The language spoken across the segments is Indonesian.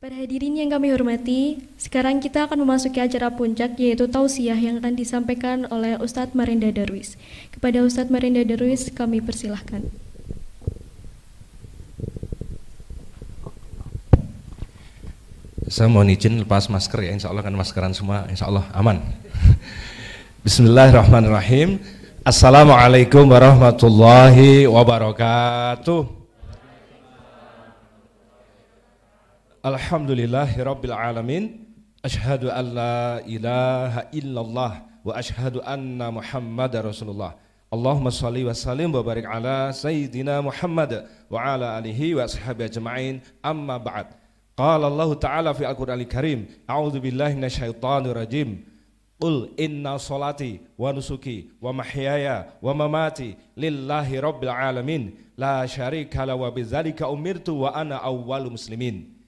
Para hadirin yang kami hormati, sekarang kita akan memasuki acara puncak yaitu tausiah yang akan disampaikan oleh Ustadz Marinda Darwis. Kepada Ustadz Marinda Darwis kami persilahkan. Saya mohon izin lepas masker ya, insya Allah kan maskeran semua, insya Allah aman. Bismillahirrahmanirrahim. Assalamualaikum warahmatullahi wabarakatuh. Alhamdulillahirabbil alamin. Asyhadu an la ilaha illallah wa asyhadu anna Muhammadar Rasulullah. Allahumma shalli wa sallim wa barik ala sayyidina Muhammad wa ala alihi wa ashabihi ajma'in. Amma ba'd. Qala Allah Ta'ala fi Al-Qur'anil Karim, a'udzu billahi minasyaitonir rajim. Qul inna sholati wa nusuki wa mahyaya wa mamati lillahi rabbil alamin la syarika lahu wa bidzalika umirtu wa ana awwalul muslimin.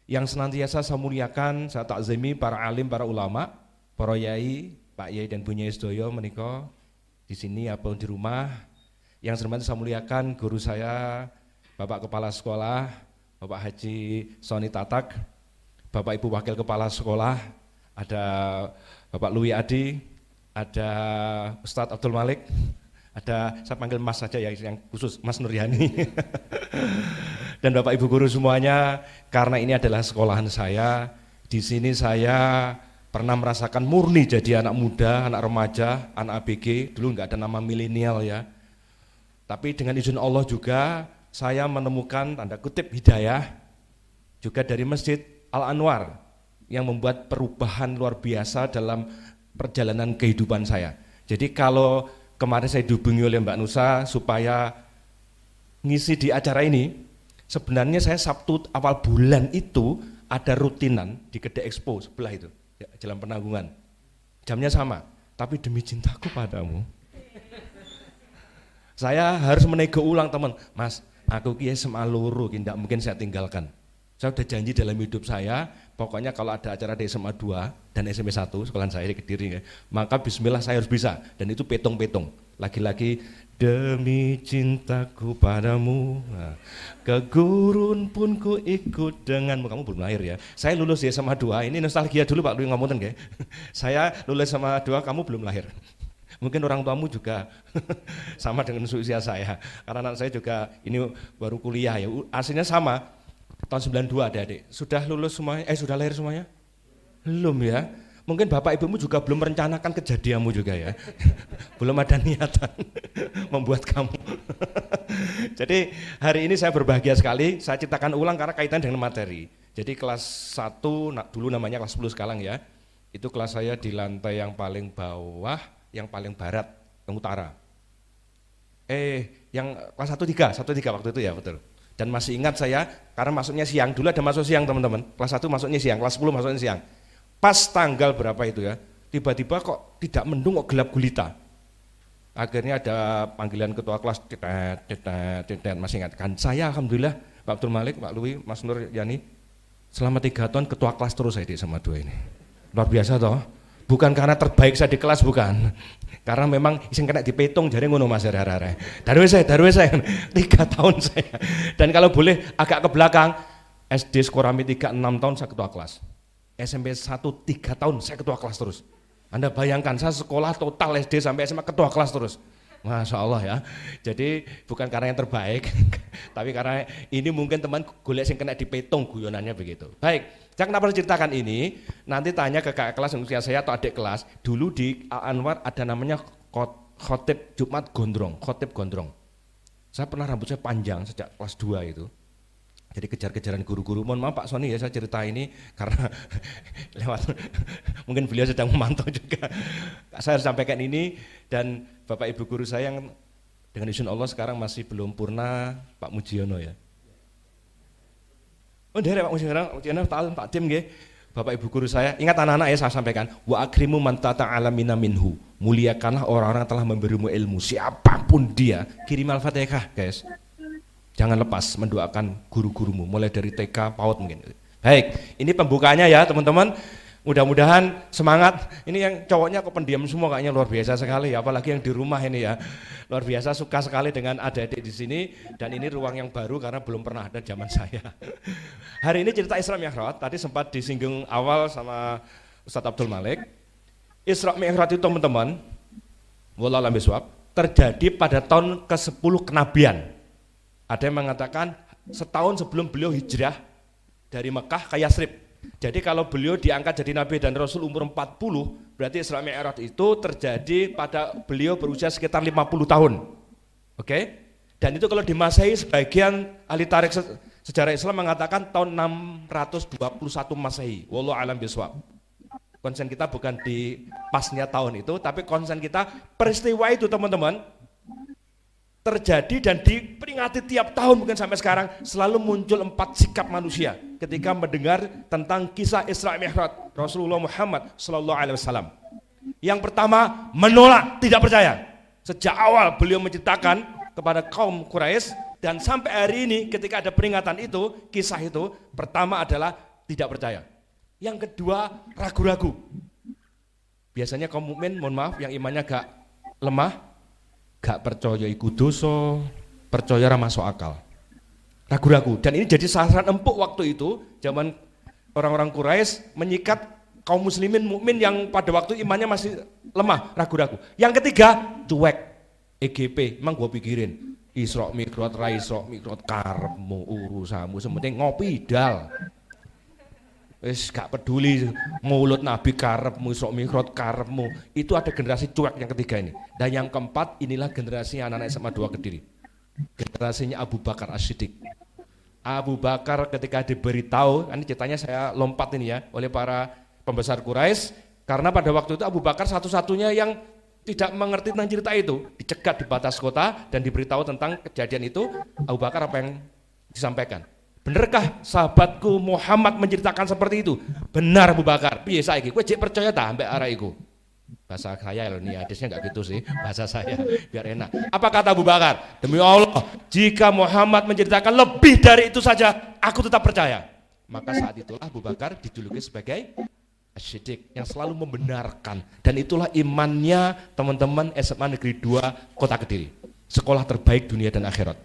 Yang senantiasa saya muliakan, saya takzimi para alim, para ulama, para yai, Pak Yai dan Bu Nyai sedaya menika di sini apa di rumah. Yang senantiasa saya muliakan guru saya, Bapak Kepala Sekolah, Bapak Haji Soni Tatak, Bapak Ibu Wakil Kepala Sekolah, ada Bapak Lui Adi, ada Ustadz Abdul Malik, ada saya panggil Mas saja ya, yang khusus Mas Nuryani. Dan Bapak Ibu guru semuanya, karena ini adalah sekolahan saya, di sini saya pernah merasakan murni jadi anak muda, anak remaja, anak ABG, dulu nggak ada nama milenial ya. Tapi dengan izin Allah juga saya menemukan tanda kutip hidayah juga dari Masjid Al-Anwar yang membuat perubahan luar biasa dalam perjalanan kehidupan saya. Jadi kalau kemarin saya dihubungi oleh Mbak Nusa supaya ngisi di acara ini, sebenarnya saya Sabtu awal bulan itu ada rutinan di Kedai Expo sebelah itu, ya, Jalan Penanggungan. Jamnya sama, tapi demi cintaku padamu, saya harus menego ulang teman. Mas, aku ki SMA loro, tidak mungkin saya tinggalkan. Saya sudah janji dalam hidup saya, pokoknya kalau ada acara di SMA 2 dan SMP 1, sekolahan saya di Kediri, ya, maka bismillah saya harus bisa, dan itu petong-petong. Lagi-lagi demi cintaku padamu, nah, ke gurun pun ku ikut denganmu. Kamu belum lahir ya. Saya lulus di SMA 2, ini nostalgia dulu Pak Lui ngomongin ya. Saya lulus SMA 2, kamu belum lahir. Mungkin orang tuamu juga sama dengan usia saya. Karena anak saya juga ini baru kuliah ya. Aslinya sama. Tahun 92 adik-adik. Sudah lulus semuanya? Sudah lahir semuanya? Belum ya. Mungkin bapak ibumu juga belum merencanakan kejadianmu juga ya. Belum ada niatan membuat kamu. Jadi hari ini saya berbahagia sekali, saya ciptakan ulang karena kaitan dengan materi. Jadi kelas 1, dulu namanya kelas 10 sekarang ya. Itu kelas saya di lantai yang paling bawah, yang paling barat, yang utara. Yang kelas 1-3 waktu itu ya, betul. Dan masih ingat saya, karena masuknya siang, dulu ada masuk siang teman-teman. Kelas 1 masuknya siang, kelas 10 masuknya siang. Pas tanggal berapa itu ya, tiba-tiba kok tidak mendung, kok gelap gulita. Akhirnya ada panggilan ketua kelas, masih ingat kan? Saya alhamdulillah, Pak Abdul Malik, Pak Lui, Mas Nur Yani, selama 3 tahun ketua kelas terus saya di SMA 2 ini. Luar biasa toh, bukan karena terbaik saya di kelas, bukan. Karena memang iseng kena dipetung, jadi ngono Mas Rara. Darwis saya, 3 tahun saya. Dan kalau boleh agak ke belakang, SD Sekorami 3, 6 tahun saya ketua kelas. SMP 1 3 tahun saya ketua kelas terus. Anda bayangkan saya sekolah total SD sampai SMA ketua kelas terus. Masya Allah ya. Jadi bukan karena yang terbaik, tapi karena ini mungkin teman golek yang kena dipetung guyonannya begitu. Baik, saya kenapa ceritakan ini? Nanti tanya ke kakak kelas yang usia saya atau adik kelas. Dulu di Al-Anwar ada namanya khotib Jumat Gondrong, khotib Gondrong. Saya pernah rambut saya panjang sejak kelas 2 itu. Jadi kejar-kejaran guru-guru. Mohon maaf Pak Soni ya, saya cerita ini karena lewat mungkin beliau sedang memantau juga. Saya harus sampaikan ini, dan Bapak Ibu guru saya yang dengan izin Allah sekarang masih belum purna, Pak Mujiono ya. Oh dari Pak Mujiono, Pak Tim nggih. Bapak Ibu guru saya, ingat anak-anak ya, saya sampaikan, wa akrimu man tata'alamina minhu. Muliakanlah orang-orang yang telah memberimu ilmu, siapapun dia. Kirim Al-Fatihah, guys. Jangan lepas mendoakan guru-gurumu, mulai dari TK, PAUD mungkin. Baik, ini pembukaannya ya teman-teman. Mudah-mudahan semangat. Ini yang cowoknya kok pendiam semua kayaknya luar biasa sekali ya, apalagi yang di rumah ini ya. Luar biasa, suka sekali dengan adik-adik di sini dan ini ruang yang baru karena belum pernah ada zaman saya. Hari ini cerita Isra Mi'raj tadi sempat disinggung awal sama Ustadz Abdul Malik. Isra Mi'raj itu teman-teman, wallahu a'lam bishawab, terjadi pada tahun ke-10 kenabian. Ada yang mengatakan setahun sebelum beliau hijrah dari Mekah ke Yasrib. Jadi kalau beliau diangkat jadi Nabi dan Rasul umur 40, berarti Isra Mi'raj itu terjadi pada beliau berusia sekitar 50 tahun. Oke? Dan itu kalau di Masehi sebagian ahli tarikh sejarah Islam mengatakan tahun 621 Masehi. Wallahu a'lam bishawab. Konsen kita bukan di pasnya tahun itu, tapi konsen kita peristiwa itu teman-teman terjadi dan diperingati tiap tahun, mungkin sampai sekarang selalu muncul 4 sikap manusia ketika mendengar tentang kisah Isra Mi'raj Rasulullah Muhammad sallallahu alaihi wasallam. Yang pertama, menolak, tidak percaya. Sejak awal beliau menceritakan kepada kaum Quraisy dan sampai hari ini ketika ada peringatan itu, kisah itu, pertama adalah tidak percaya. Yang kedua, ragu-ragu. Biasanya kaum mukmin, mohon maaf, yang imannya agak lemah, gak percaya iku dosa, percaya ra masuk akal. Ragu-ragu. Dan ini jadi sasaran empuk waktu itu, zaman orang-orang Quraisy menyikat kaum muslimin mukmin yang pada waktu imannya masih lemah, ragu-ragu. Yang ketiga, cuek. EGP, emang gua pikirin Isra Mi'raj, ra Isra Mi'raj karepmu urusanmu, sementing ngopi dal. Wis gak peduli mulut Nabi karepmu, Isra Mi'raj karepmu. Itu ada generasi cuek yang ketiga ini. Dan yang keempat, inilah generasi anak-anak SMA 2 Kediri. Generasinya Abu Bakar As-Siddiq. Abu Bakar ketika diberitahu, ini ceritanya saya lompat ini ya, oleh para pembesar Quraisy, karena pada waktu itu Abu Bakar satu-satunya yang tidak mengerti tentang cerita itu, dicegat di batas kota dan diberitahu tentang kejadian itu. Abu Bakar apa yang disampaikan? Benarkah sahabatku Muhammad menceritakan seperti itu? Benar Abu Bakar. Piye saiki kowe jek percaya ta ambek arah iku? Bahasa saya loh nih, hadisnya enggak gitu sih, bahasa saya biar enak. Apa kata Abu Bakar? Demi Allah, jika Muhammad menceritakan lebih dari itu saja, aku tetap percaya. Maka saat itulah Abu Bakar dijuluki sebagai As-Siddiq, yang selalu membenarkan. Dan itulah imannya teman-teman SMA Negeri 2 Kota Kediri, sekolah terbaik dunia dan akhirat,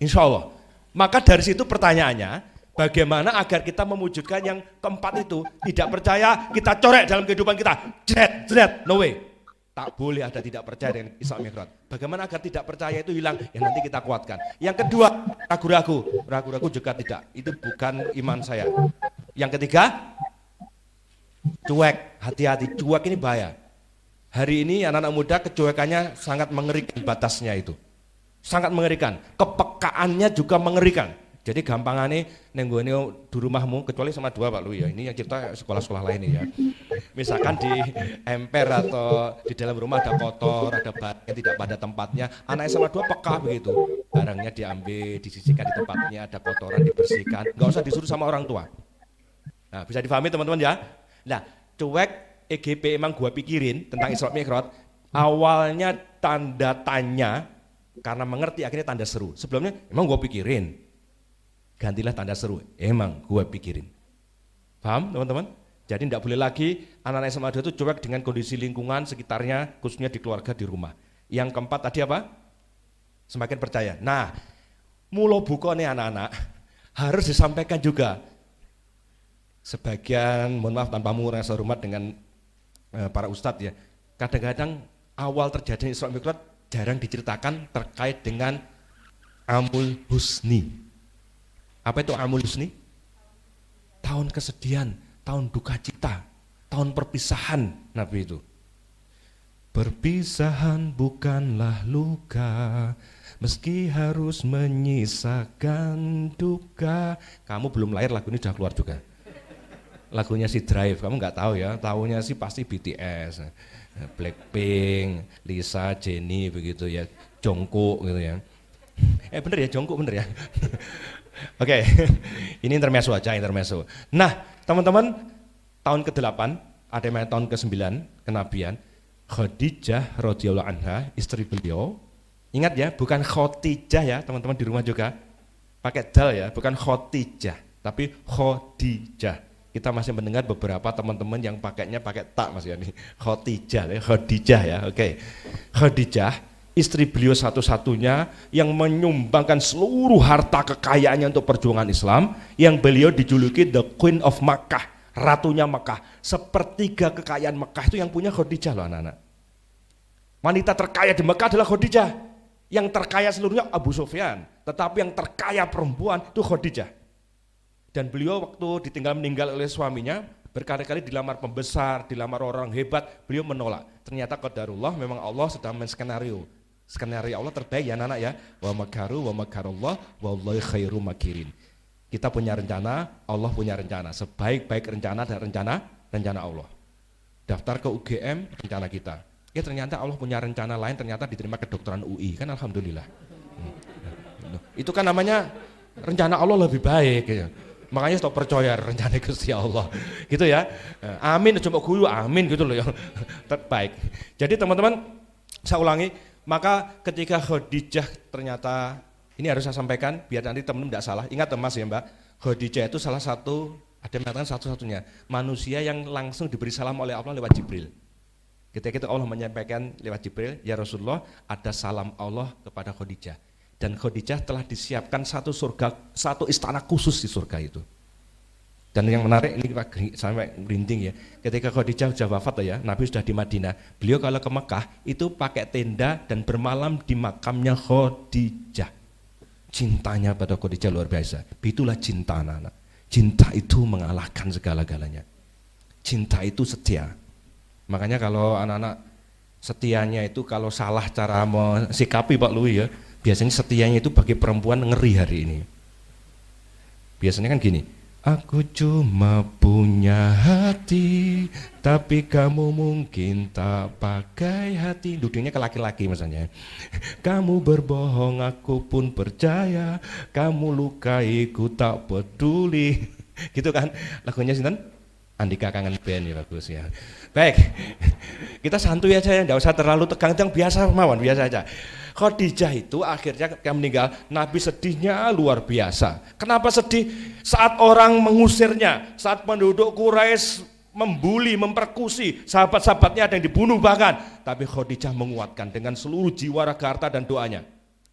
insya Allah. Maka dari situ pertanyaannya, bagaimana agar kita mewujudkan yang keempat itu? Tidak percaya kita corek dalam kehidupan kita, jret, no way. Tak boleh ada tidak percaya dengan Isra Mi'raj. Bagaimana agar tidak percaya itu hilang? Ya nanti kita kuatkan. Yang kedua, ragu-ragu juga tidak, itu bukan iman saya. Yang ketiga, cuek, hati-hati, cuek ini bahaya. Hari ini anak-anak muda kecuekannya sangat mengerikan, batasnya itu sangat mengerikan, kepekaannya juga mengerikan. Jadi gampangannya nenggone di rumahmu, kecuali sama 2 Pak Lu ya, ini yang kita sekolah-sekolah lain ya. Misalkan di emper atau di dalam rumah ada kotor, ada barang yang tidak pada tempatnya, anak SMA 2 peka begitu, barangnya diambil, disisihkan di tempatnya, ada kotoran dibersihkan, nggak usah disuruh sama orang tua. Nah, bisa difahami teman-teman ya. Nah, cuek EGP emang gua pikirin tentang Isra Mi'raj, awalnya tanda tanya karena mengerti, akhirnya tanda seru. Sebelumnya emang gua pikirin, gantilah tanda seru, emang gua pikirin. Paham teman-teman? Jadi tidak boleh lagi anak-anak SMA 2 itu cuek dengan kondisi lingkungan sekitarnya, khususnya di keluarga, di rumah. Yang keempat tadi apa? Semakin percaya. Nah, mulo buka nih anak-anak harus disampaikan juga. Sebagian, mohon maaf tanpa mengurangi rasa hormat dengan para ustadz ya, kadang-kadang awal terjadinya Isra Mi'raj jarang diceritakan terkait dengan Amul Husni. Apa itu Amul Husni? Tahun kesedihan, tahun duka cita, tahun perpisahan Nabi itu. Perpisahan bukanlah luka, meski harus menyisakan duka. Kamu belum lahir, lagu ini sudah keluar juga. Lagunya si Drive, kamu nggak tahu ya, tahunya sih pasti BTS, Blackpink, Lisa, Jennie begitu ya, Jungkook gitu ya. Bener ya, Jungkook bener ya. Oke, ini intermezzo aja, intermezzo. Nah, teman-teman, tahun ke-8, ada yang tahun ke-9 kenabian, Khadijah radhiyallahu anha, istri beliau. Ingat ya, bukan Khotijah ya, teman-teman di rumah juga. Pakai dal ya, bukan Khotijah, tapi Khadijah. kita masih mendengar beberapa teman-teman yang pakainya pakai tak Mas Yani. Khadijah ya. Oke. Khadijah, istri beliau satu-satunya yang menyumbangkan seluruh harta kekayaannya untuk perjuangan Islam, yang beliau dijuluki the Queen of Makkah, ratunya Makkah. Sepertiga kekayaan Makkah itu yang punya Khadijah loh anak-anak. Wanita terkaya di Makkah adalah Khadijah. Yang terkaya seluruhnya Abu Sufyan, tetapi yang terkaya perempuan itu Khadijah. Dan beliau waktu ditinggal meninggal oleh suaminya, berkali-kali dilamar pembesar, dilamar orang hebat, beliau menolak. Ternyata qadarullah, memang Allah sedang menskenario. Skenario Allah terbaik ya anak-anak ya. Wa makaru wa makarullah wallahi khairu makirin. Kita punya rencana, Allah punya rencana. Sebaik-baik rencana dan rencana Allah. Daftar ke UGM, rencana kita. Ya ternyata Allah punya rencana lain, ternyata diterima kedokteran UI, kan alhamdulillah. Itu kan namanya rencana Allah lebih baik ya. Makanya stop percaya rencana Gusti Allah gitu ya. Amin, coba guyu amin gitu loh ya. Terbaik. Jadi teman-teman, saya ulangi, maka ketika Khadijah ternyata, ini harus saya sampaikan biar nanti teman-teman tidak salah. Ingat Mas ya Mbak, Khadijah itu salah satu, ada yang mengatakan satu-satunya manusia yang langsung diberi salam oleh Allah lewat Jibril. Ketika itu Allah menyampaikan lewat Jibril, ya Rasulullah, ada salam Allah kepada Khadijah. Dan Khadijah telah disiapkan satu surga, satu istana khusus di surga itu. Dan yang menarik ini sampai merinding ya, ketika Khadijah sudah wafat ya, Nabi sudah di Madinah, beliau kalau ke Mekah itu pakai tenda dan bermalam di makamnya Khadijah. Cintanya pada Khadijah luar biasa. Itulah cinta anak-anak. Cinta itu mengalahkan segala-galanya. Cinta itu setia. Makanya kalau anak-anak setianya itu kalau salah cara mensikapi Pak Lui ya, biasanya setianya itu bagi perempuan ngeri hari ini. Biasanya kan gini, aku cuma punya hati, tapi kamu mungkin tak pakai hati. Duduknya ke laki-laki misalnya. Kamu berbohong, aku pun percaya. Kamu lukai, ku tak peduli. Gitu kan lagunya sinten? Andika Kangen Band ya, bagus ya. Baik, kita santuy aja ya, tidak usah terlalu tegang, yang biasa mawon, biasa aja. Khadijah itu akhirnya ketika meninggal, Nabi sedihnya luar biasa. Kenapa sedih? Saat orang mengusirnya, saat penduduk Quraisy membuli, memperkusi, sahabat-sahabatnya ada yang dibunuh bahkan. Tapi Khadijah menguatkan dengan seluruh jiwa, raga, harta dan doanya.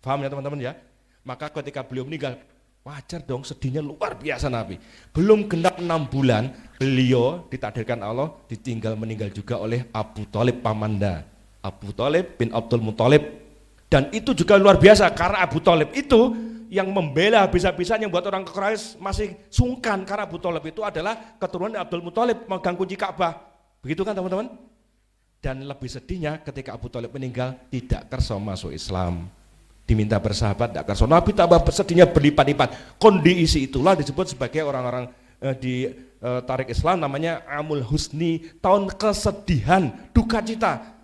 Paham ya teman-teman ya? Maka ketika beliau meninggal, wajar dong sedihnya luar biasa Nabi. Belum genap 6 bulan, beliau ditakdirkan Allah ditinggal meninggal juga oleh Abu Thalib pamanda. Abu Thalib bin Abdul Muthalib. Dan itu juga luar biasa karena Abu Thalib itu yang membela habis-habisan, yang buat orang Quraisy masih sungkan karena Abu Thalib itu adalah keturunan Abdul Muthalib, megang kunci Ka'bah. Begitu kan teman-teman? Dan lebih sedihnya ketika Abu Thalib meninggal tidak kerso masuk Islam. Diminta bersahabat tidak kerso. Nabi tambah sedihnya berlipat-lipat. Kondisi itulah disebut sebagai orang-orang di tarik Islam namanya Amul Husni, tahun kesedihan, duka cita.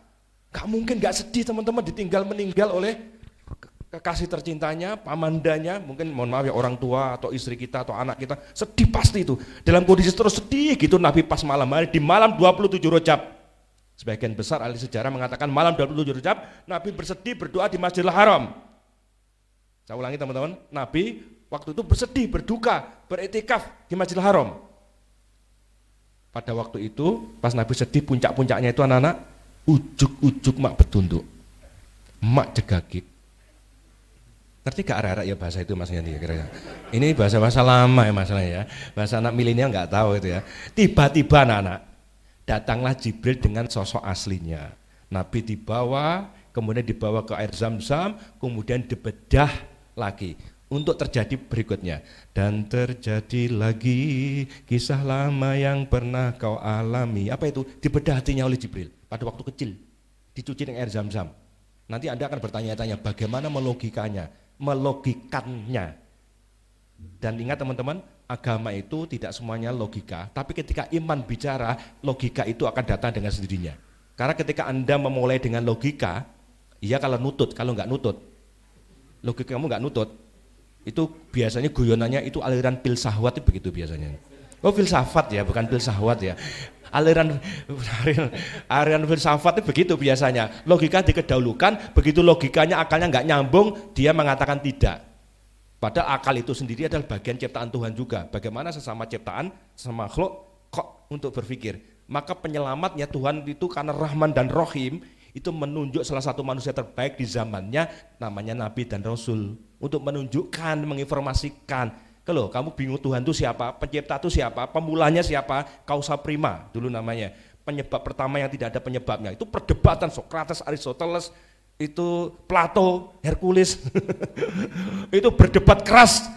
Gak mungkin gak sedih teman-teman ditinggal meninggal oleh kekasih tercintanya, pamandanya, mungkin mohon maaf ya orang tua atau istri kita atau anak kita, sedih pasti itu. Dalam kondisi terus sedih gitu Nabi pas malam hari, di malam 27 Rajab. Sebagian besar ahli sejarah mengatakan malam 27 Rajab Nabi bersedih berdoa di Masjidil Haram. Saya ulangi teman-teman, Nabi waktu itu bersedih, berduka, beriktikaf di Masjidil Haram. Pada waktu itu pas Nabi sedih, puncak-puncaknya itu anak-anak ujuk-ujuk mak bertunduk, mak jegagik. Ngerti gak arah-arah ya bahasa itu Mas Yanti kira-kira? Ini bahasa-bahasa lama ya masalahnya ya. Bahasa anak milenial nggak tahu itu ya. Tiba-tiba anak-anak datanglah Jibril dengan sosok aslinya. Nabi dibawa, kemudian dibawa ke air Zam-Zam, kemudian dibedah lagi untuk terjadi berikutnya. Dan terjadi lagi kisah lama yang pernah kau alami. Apa itu? Dibedah hatinya oleh Jibril pada waktu kecil, dicuci dengan air Zam-Zam. Nanti Anda akan bertanya-tanya bagaimana melogikannya. Dan ingat teman-teman, agama itu tidak semuanya logika, tapi ketika iman bicara, logika itu akan datang dengan sendirinya. Karena ketika Anda memulai dengan logika, iya kalau nutut, kalau nggak nutut, logika kamu nggak nutut, itu biasanya guyonannya itu aliran filsafat itu begitu biasanya. Oh filsafat ya, bukan filsafat ya. Aliran filsafat itu begitu biasanya. Logika dikedahulukan, begitu logikanya akalnya nggak nyambung, dia mengatakan tidak. Padahal akal itu sendiri adalah bagian ciptaan Tuhan juga. Bagaimana sesama ciptaan, sesama makhluk kok untuk berpikir. Maka penyelamatnya Tuhan itu karena Rahman dan Rohim itu menunjuk salah satu manusia terbaik di zamannya, namanya Nabi dan Rasul, untuk menunjukkan, menginformasikan. Kalau kamu bingung Tuhan itu siapa, pencipta itu siapa, pemulanya siapa, causa prima dulu namanya, penyebab pertama yang tidak ada penyebabnya. Itu perdebatan Socrates, Aristoteles, itu Plato, Hercules itu berdebat keras,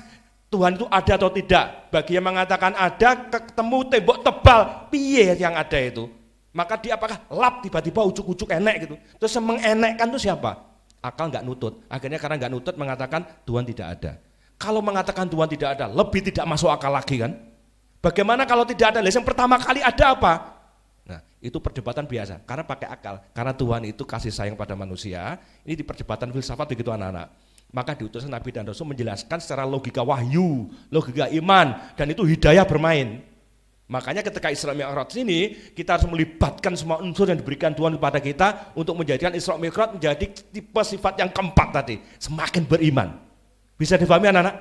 Tuhan itu ada atau tidak. Bagi yang mengatakan ada, ketemu tembok tebal, piye yang ada itu. Maka dia apakah lap tiba-tiba ujuk-ujuk enek gitu. Terus yang mengenekkan itu siapa? Akal nggak nutut. Akhirnya karena nggak nutut mengatakan Tuhan tidak ada. Kalau mengatakan Tuhan tidak ada, lebih tidak masuk akal lagi kan? Bagaimana kalau tidak ada? Yang pertama kali ada apa? Nah, itu perdebatan biasa. Karena pakai akal. Karena Tuhan itu kasih sayang pada manusia. Ini di perdebatan filsafat begitu anak-anak. Maka diutuskan Nabi dan Rasul menjelaskan secara logika wahyu, logika iman, dan itu hidayah bermain. Makanya ketika Isra Mi'raj ini kita harus melibatkan semua unsur yang diberikan Tuhan kepada kita untuk menjadikan Isra Mi'raj menjadi tipe sifat yang keempat tadi, semakin beriman. Bisa difahami anak-anak?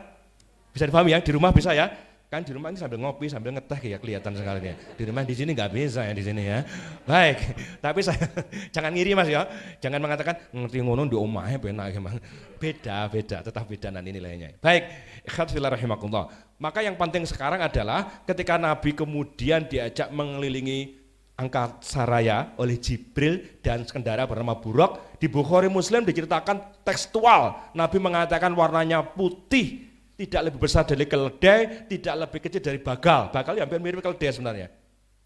Bisa difahami ya? Di rumah bisa ya? Kan di rumah ini sambil ngopi, sambil ngeteh ya kelihatan sekali ya. Di rumah di sini nggak bisa ya di sini ya. Baik, tapi saya jangan ngiri Mas ya. Jangan mengatakan ngerti ngono di omahnya benar emang. Beda, tetap beda nanti nilainya. Baik, ikhlas fillah rahimakumullah. Maka yang penting sekarang adalah ketika Nabi kemudian diajak mengelilingi angkasa raya oleh Jibril dan kendara bernama Buraq, di Bukhari Muslim diceritakan tekstual, Nabi mengatakan warnanya putih, tidak lebih besar dari keledai, tidak lebih kecil dari bagal. Bagal ya hampir mirip keledai sebenarnya.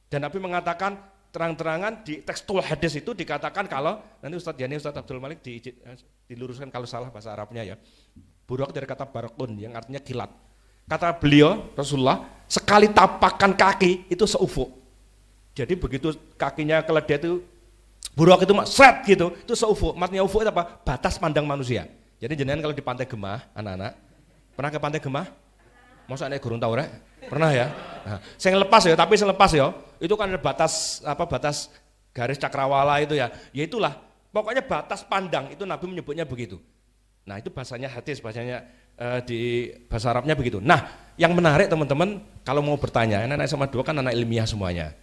Dan Nabi mengatakan terang-terangan di tekstual hadis itu dikatakan kalau, nanti Ustadz Yani, Ustadz Abdul Malik diluruskan kalau salah bahasa Arabnya ya. Buraq dari kata barakun yang artinya kilat. Kata beliau, Rasulullah, sekali tapakan kaki itu seufuk. Jadi begitu kakinya keledai itu, Buraq itu set gitu, itu seufuk. Maksudnya ufuk itu apa? Batas pandang manusia. Jadi jenengan kalau di Pantai Gemah, anak-anak, pernah ke Pantai Gemah? Masa nek gurung tau rek? Pernah ya? Nah, saya lepas ya, tapi saya lepas ya. Itu kan ada batas batas garis cakrawala itu ya. Ya itulah, pokoknya batas pandang itu Nabi menyebutnya begitu. Nah, itu bahasanya hadis, bahasanya di bahasa Arabnya begitu. Nah, yang menarik teman-teman, kalau mau bertanya, anak-anak SMA 2 kan anak ilmiah semuanya.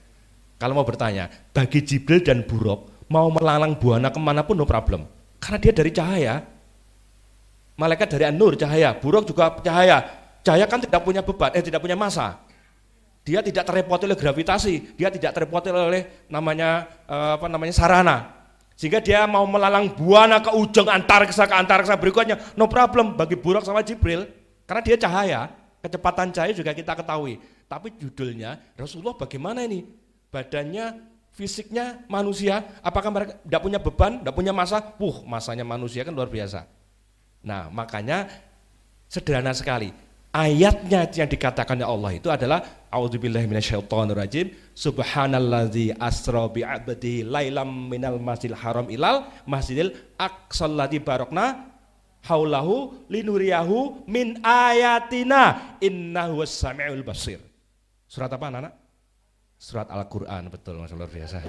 Kalau mau bertanya, bagi Jibril dan Buraq mau melalang buana kemanapun no problem. Karena dia dari cahaya. Malaikat dari an-nur, cahaya. Buraq juga cahaya. Cahaya kan tidak punya beban, tidak punya massa. Dia tidak terrepoti oleh gravitasi, dia tidak terrepoti oleh namanya sarana. Sehingga dia mau melalang buana ke ujung antariksa ke antariksa berikutnya, no problem bagi Buraq sama Jibril, karena dia cahaya, kecepatan cahaya juga kita ketahui. Tapi judulnya Rasulullah bagaimana ini? Badannya, fisiknya manusia, apakah mereka tidak punya beban, tidak punya massa? Massanya manusia kan luar biasa. Nah, makanya sederhana sekali. Ayatnya yang dikatakan oleh Allah itu adalah a'udzubillahi minasyaitonirrajim, subhanalladzi asra bi'abdihi lailam minal masjidil haram ilal masjidil aqsal ladzi barakna haulahu linuriyahu min ayatina innahu was-sami'ul basir. Surat apa anak-anak? Surat Al-Qur'an, betul Mas, luar biasa.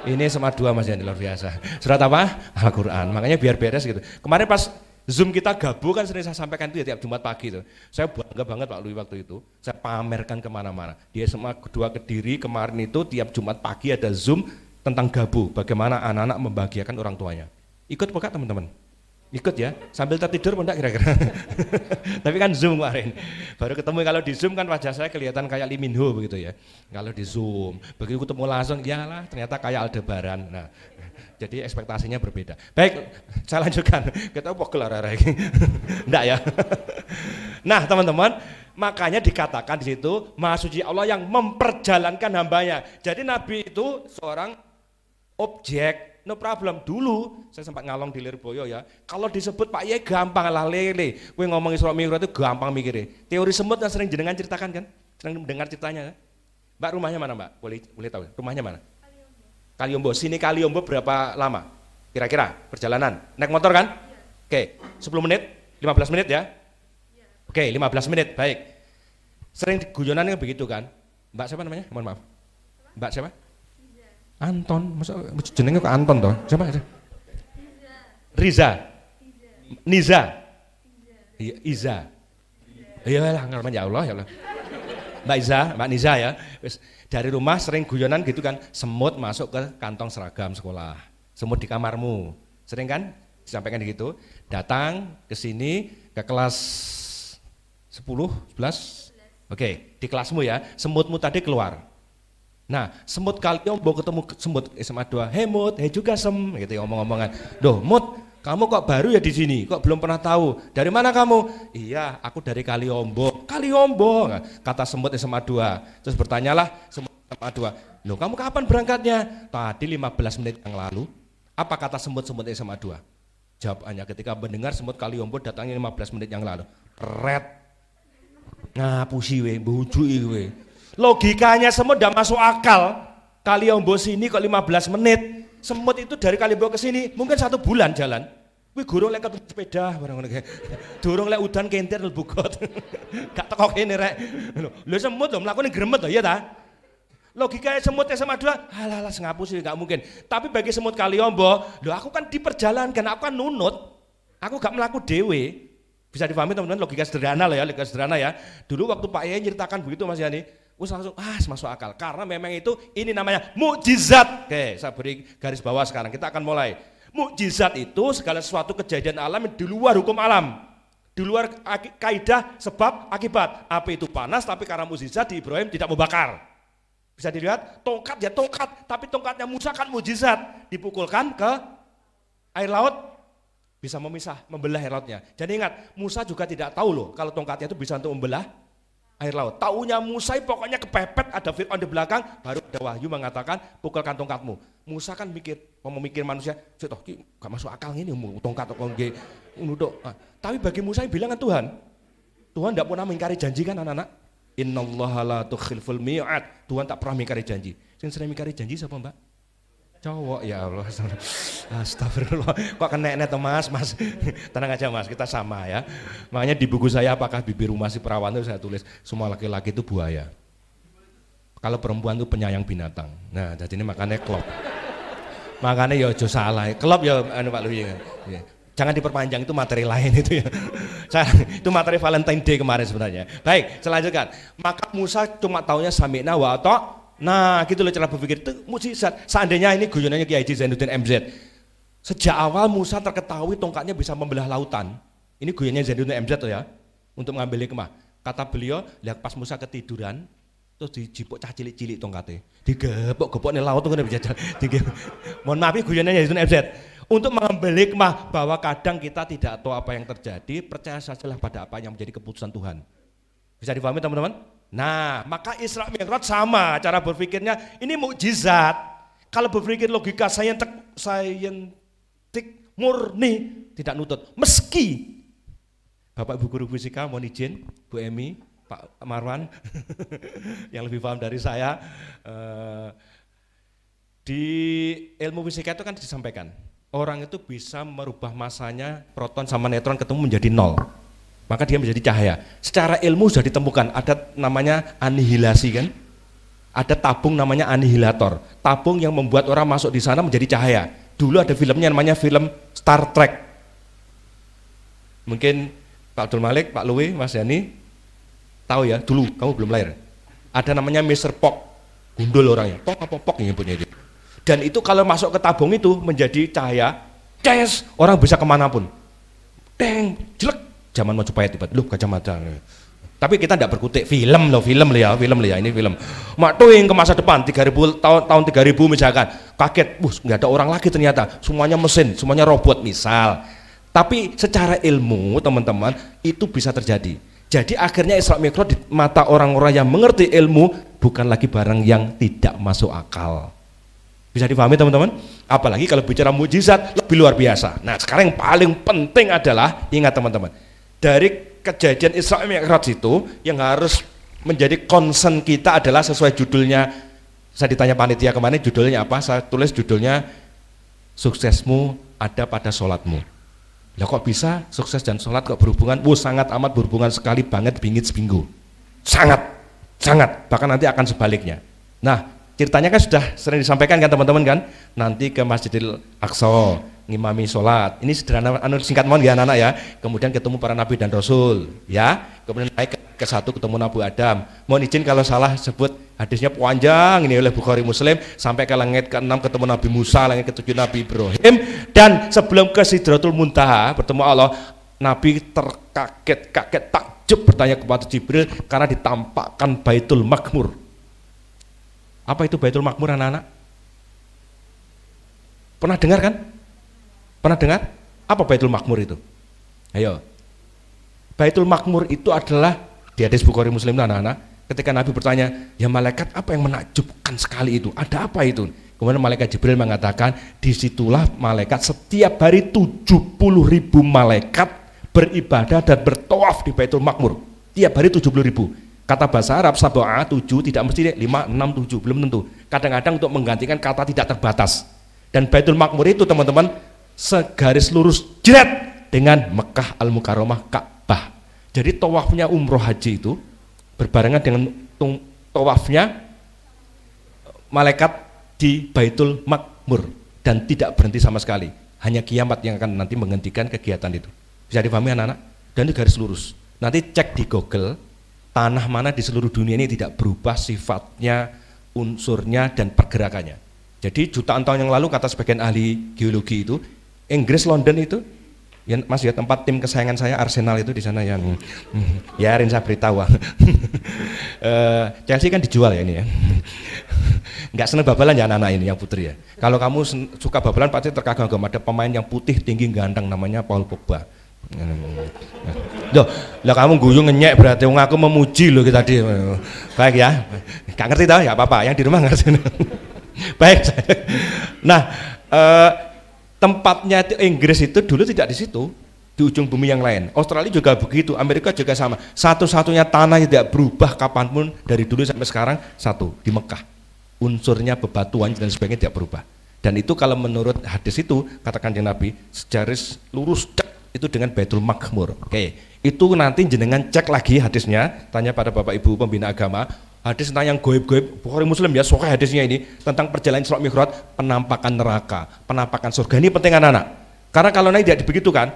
Ini sama dua Mas yang luar biasa. Surat apa? Al-Qur'an. Makanya biar beres gitu. Kemarin pas Zoom kita gabung kan sering saya sampaikan itu ya tiap Jumat pagi itu. Saya bangga banget Pak Lui waktu itu. Saya pamerkan kemana-mana. Dia SMA 2 Kediri kemarin itu tiap Jumat pagi ada Zoom tentang gabu. Bagaimana anak-anak membahagiakan orang tuanya. Ikut apa teman-teman? Ikut ya, sambil tertidur pun enggak kira-kira. Tapi kan Zoom kemarin. Baru ketemu, kalau di Zoom kan wajah saya kelihatan kayak Lee Min Ho begitu ya. Kalau di Zoom, begitu ketemu langsung, yalah ternyata kayak Aldebaran. Nah, jadi ekspektasinya berbeda. Baik, saya lanjutkan. Kita mau kelar lagi. Enggak ya. Nah, teman-teman, makanya dikatakan di situ Maha Suci Allah yang memperjalankan hambanya. Jadi Nabi itu seorang objek, no problem. Dulu saya sempat ngalong di Lirboyo ya. Kalau disebut Pak Yai gampang lah lele. Kowe ngomong Isra Mi'raj itu gampang mikirnya. Teori semut yang sering jenengan ceritakan kan? Sering mendengar ceritanya kan? Mbak rumahnya mana Mbak? Boleh tahu? Rumahnya mana? Kaliombo. Sini Kaliombo berapa lama? Kira-kira perjalanan? Naik motor kan? Oke, 10 menit, 15 menit ya? Oke, 15 menit, baik. Sering guyonannya begitu kan? Mbak siapa namanya? Mohon maaf. Mbak siapa? Anton, masa jenenge kok Anton toh? Siapa aja? Riza. Niza. Iya, Iza. Iyalah ngaremen ya Allah ya Allah. Mbak Niza ya. Dari rumah sering guyonan gitu kan, semut masuk ke kantong seragam sekolah. Semut di kamarmu. Sering kan disampaikan gitu. Datang ke sini ke kelas 10, 11. Oke, di kelasmu ya, semutmu tadi keluar. Nah, semut Kaliombo ketemu semut SMA 2. Hei Mut, hei juga Sem, gitu ngomong-ngomongan. Duh, Mut, kamu kok baru ya di sini? Kok belum pernah tahu? Dari mana kamu? Iya, aku dari Kaliombo. Kaliombo, kata semut SMA 2. Terus bertanyalah semut SMA 2. Loh, kamu kapan berangkatnya? Tadi 15 menit yang lalu. Apa kata semut-semut SMA 2? Jawabannya ketika mendengar semut Kaliombo datangnya 15 menit yang lalu. Red. Ngapusi we, bujui we. Logikanya semut udah masuk akal. Kaliombo sini kok 15 menit. Semut itu dari Kaliombo ke sini mungkin 1 bulan jalan. Wih gurung lek sepeda barang ngono kae. Durung lek udan kentir mlebu got. Gak teko kene rek. Lho semut lho mlakune gremet lho ya ta. Logikanya semut SMA 2, alah ngapusi gak mungkin. Tapi bagi semut Kaliombo, lho aku kan diperjalankan, aku kan nunut. Aku gak melaku dewe. Bisa dipahami teman-teman, logika sederhana loh ya, logika sederhana ya. Dulu waktu Pak Yai ceritakan begitu Mas Yani, langsung masuk akal. Karena memang itu ini namanya mukjizat. Oke, saya beri garis bawah sekarang. Kita akan mulai. Mukjizat itu segala sesuatu kejadian alam yang di luar hukum alam. Di luar kaidah sebab akibat. Api itu panas tapi karena mukjizat di Ibrahim tidak membakar. Bisa dilihat, tongkat ya tongkat, tapi tongkatnya Musa kan mukjizat. Dipukulkan ke air laut, bisa memisah, membelah air lautnya. Jadi ingat, Musa juga tidak tahu loh kalau tongkatnya itu bisa untuk membelah air laut. Taunya Musa pokoknya kepepet, ada Fir'aun di belakang, baru ada wahyu mengatakan pukulkan tongkatmu. Musa kan memikir manusia, gak masuk akal ini tongkat atau tapi bagi Musa bilangan Tuhan tidak pernah mengingkari janji kan anak-anak. Innallaha la tukhliful mi'ad. Tuhan tak pernah mengingkari janji. Yang sering mengingkari janji siapa Mbak? Cowok, ya Allah. Astagfirullah. Kok kena tuh Mas? Tenang aja Mas, kita sama ya. Makanya di buku saya apakah bibir rumah si perawan itu saya tulis semua laki-laki itu buaya. Kalau perempuan itu penyayang binatang. Nah, jadi ini makanya klop. Makanya ya ojo salah. Klop ya Pak Luwi. Ya. Jangan diperpanjang, itu materi lain itu ya. Itu materi Valentine Day kemarin sebenarnya. Baik, selanjutkan. Maka Musa cuma taunya sami'na wa ata'na. Nah, gitu loh cara berpikir itu mukjizat. Seandainya ini guyonannya Kiai Haji Zainuddin MZ. Sejak awal Musa terketahui tongkatnya bisa membelah lautan. Ini guyonannya Zainuddin MZ tuh ya, untuk mengambil hikmah. Kata beliau, lihat pas Musa ketiduran, terus dijipuk cah cilik-cilik tongkatnya. Digepok-gepok nih laut tuh kan bisa jalan. Mohon maaf ya guyonannya Zainuddin MZ. Untuk mengambil hikmah bahwa kadang kita tidak tahu apa yang terjadi, percaya sajalah pada apa yang menjadi keputusan Tuhan. Bisa dipahami teman-teman? Nah, maka Isra Mi'raj sama cara berpikirnya, ini mukjizat. Kalau berpikir logika saintik murni tidak nutut. Meski Bapak Ibu guru fisika mohon izin, Bu Emi, Pak Marwan yang lebih paham dari saya, di ilmu fisika itu kan disampaikan orang itu bisa merubah masanya proton sama neutron ketemu menjadi 0. Maka dia menjadi cahaya. Secara ilmu sudah ditemukan, ada namanya anihilasi kan? Ada tabung namanya anihilator. Tabung yang membuat orang masuk di sana menjadi cahaya. Dulu ada filmnya namanya film Star Trek. Mungkin Pak Abdul Malik, Pak Luwi, Mas Yani tahu ya, dulu kamu belum lahir. Ada namanya Mr. Spock, gundul orangnya, pok yang nyebutnya itu. Dan itu kalau masuk ke tabung itu menjadi cahaya, orang bisa kemanapun. Jelek. Zaman Majapahit tiba, kacamata. Tapi kita tidak berkutik, film loh ya, ini film. Mak tuing ke masa depan 3000 tahun 3000 misalkan, kaget, nggak ada orang lagi ternyata, semuanya mesin, semuanya robot misal. Tapi secara ilmu teman-teman itu bisa terjadi. Jadi akhirnya Isra Mi'raj di mata orang-orang yang mengerti ilmu bukan lagi barang yang tidak masuk akal. Bisa dipahami teman-teman? Apalagi kalau bicara mukjizat lebih luar biasa. Nah sekarang yang paling penting adalah ingat teman-teman. Dari kejadian Isra Mi'raj itu yang harus menjadi concern kita adalah sesuai judulnya. Saya ditanya panitia kemarin judulnya apa, saya tulis judulnya suksesmu ada pada sholatmu. Lah kok bisa sukses dan sholat kok berhubungan? Sangat amat berhubungan sekali banget bingit seminggu. Sangat, bahkan nanti akan sebaliknya. Nah ceritanya kan sudah sering disampaikan kan teman-teman kan, nanti ke Masjidil Aqsa, ngimami sholat. Ini sederhana, singkat mohon ya anak-anak ya. Kemudian ketemu para nabi dan rasul, ya. Kemudian naik ke satu ketemu Nabi Adam. Mohon izin kalau salah sebut hadisnya panjang ini oleh Bukhari Muslim sampai ke langit ke-6 ketemu Nabi Musa, langit ke-7 Nabi Ibrahim, dan sebelum ke Sidratul Muntaha bertemu Allah, Nabi terkaget-kaget takjub bertanya kepada Jibril karena ditampakkan Baitul Makmur. Apa itu Baitul Makmur anak-anak? Pernah dengar kan? Pernah dengar? Apa Baitul Makmur itu? Ayo. Baitul Makmur itu adalah di hadis Bukhari Muslim anak-anak, ketika Nabi bertanya, ya malaikat apa yang menakjubkan sekali itu? Ada apa itu? Kemudian malaikat Jibril mengatakan, disitulah malaikat setiap hari 70.000 malaikat beribadah dan bertawaf di Baitul Makmur. Tiap hari 70.000. Kata bahasa Arab sab'a 7 tidak mesti 5, 6, 7, belum tentu. Kadang-kadang untuk menggantikan kata tidak terbatas. Dan Baitul Makmur itu teman-teman segaris lurus jret dengan Mekah Al-Mukarramah Ka'bah. Jadi tawafnya umroh haji itu berbarengan dengan tawafnya malaikat di Baitul Makmur dan tidak berhenti sama sekali. Hanya kiamat yang akan nanti menghentikan kegiatan itu. Bisa dipahami anak-anak? Dan itu garis lurus. Nanti cek di Google, tanah mana di seluruh dunia ini tidak berubah sifatnya, unsurnya, dan pergerakannya. Jadi jutaan tahun yang lalu kata sebagian ahli geologi itu, Inggris London itu, ya Mas ya tempat tim kesayangan saya Arsenal itu di sana yang, ya Rin saya beritahu, Chelsea kan dijual ya ini ya, nggak seneng babalan ya anak-anak ini yang putri ya. Kalau kamu suka babalan pasti terkagum-kagum, ada pemain yang putih tinggi ganteng namanya Paul Pogba. Loh, lah kamu guyu ngenyek berarti aku memuji loh kita tadi. Baik ya, nggak ngerti tahu ya apa-apa, yang di rumah ngerti. Baik. Nah, tempatnya itu Inggris itu dulu tidak di situ, di ujung bumi yang lain. Australia juga begitu, Amerika juga sama. Satu-satunya tanah yang tidak berubah kapanpun dari dulu sampai sekarang satu di Mekah. Unsurnya bebatuan dan sebagainya tidak berubah. Dan itu kalau menurut hadis itu katakan Nabi sejaris lurus itu dengan Baitul Makmur. Oke, itu nanti jenengan cek lagi hadisnya, tanya pada Bapak Ibu pembina agama. Hadis tentang yang goib-goib, Bukhari Muslim ya, sokai hadisnya ini tentang perjalanan Isra Mi'raj, penampakan neraka, penampakan surga. Ini penting anak-anak. Karena kalau nanti tidak begitu kan,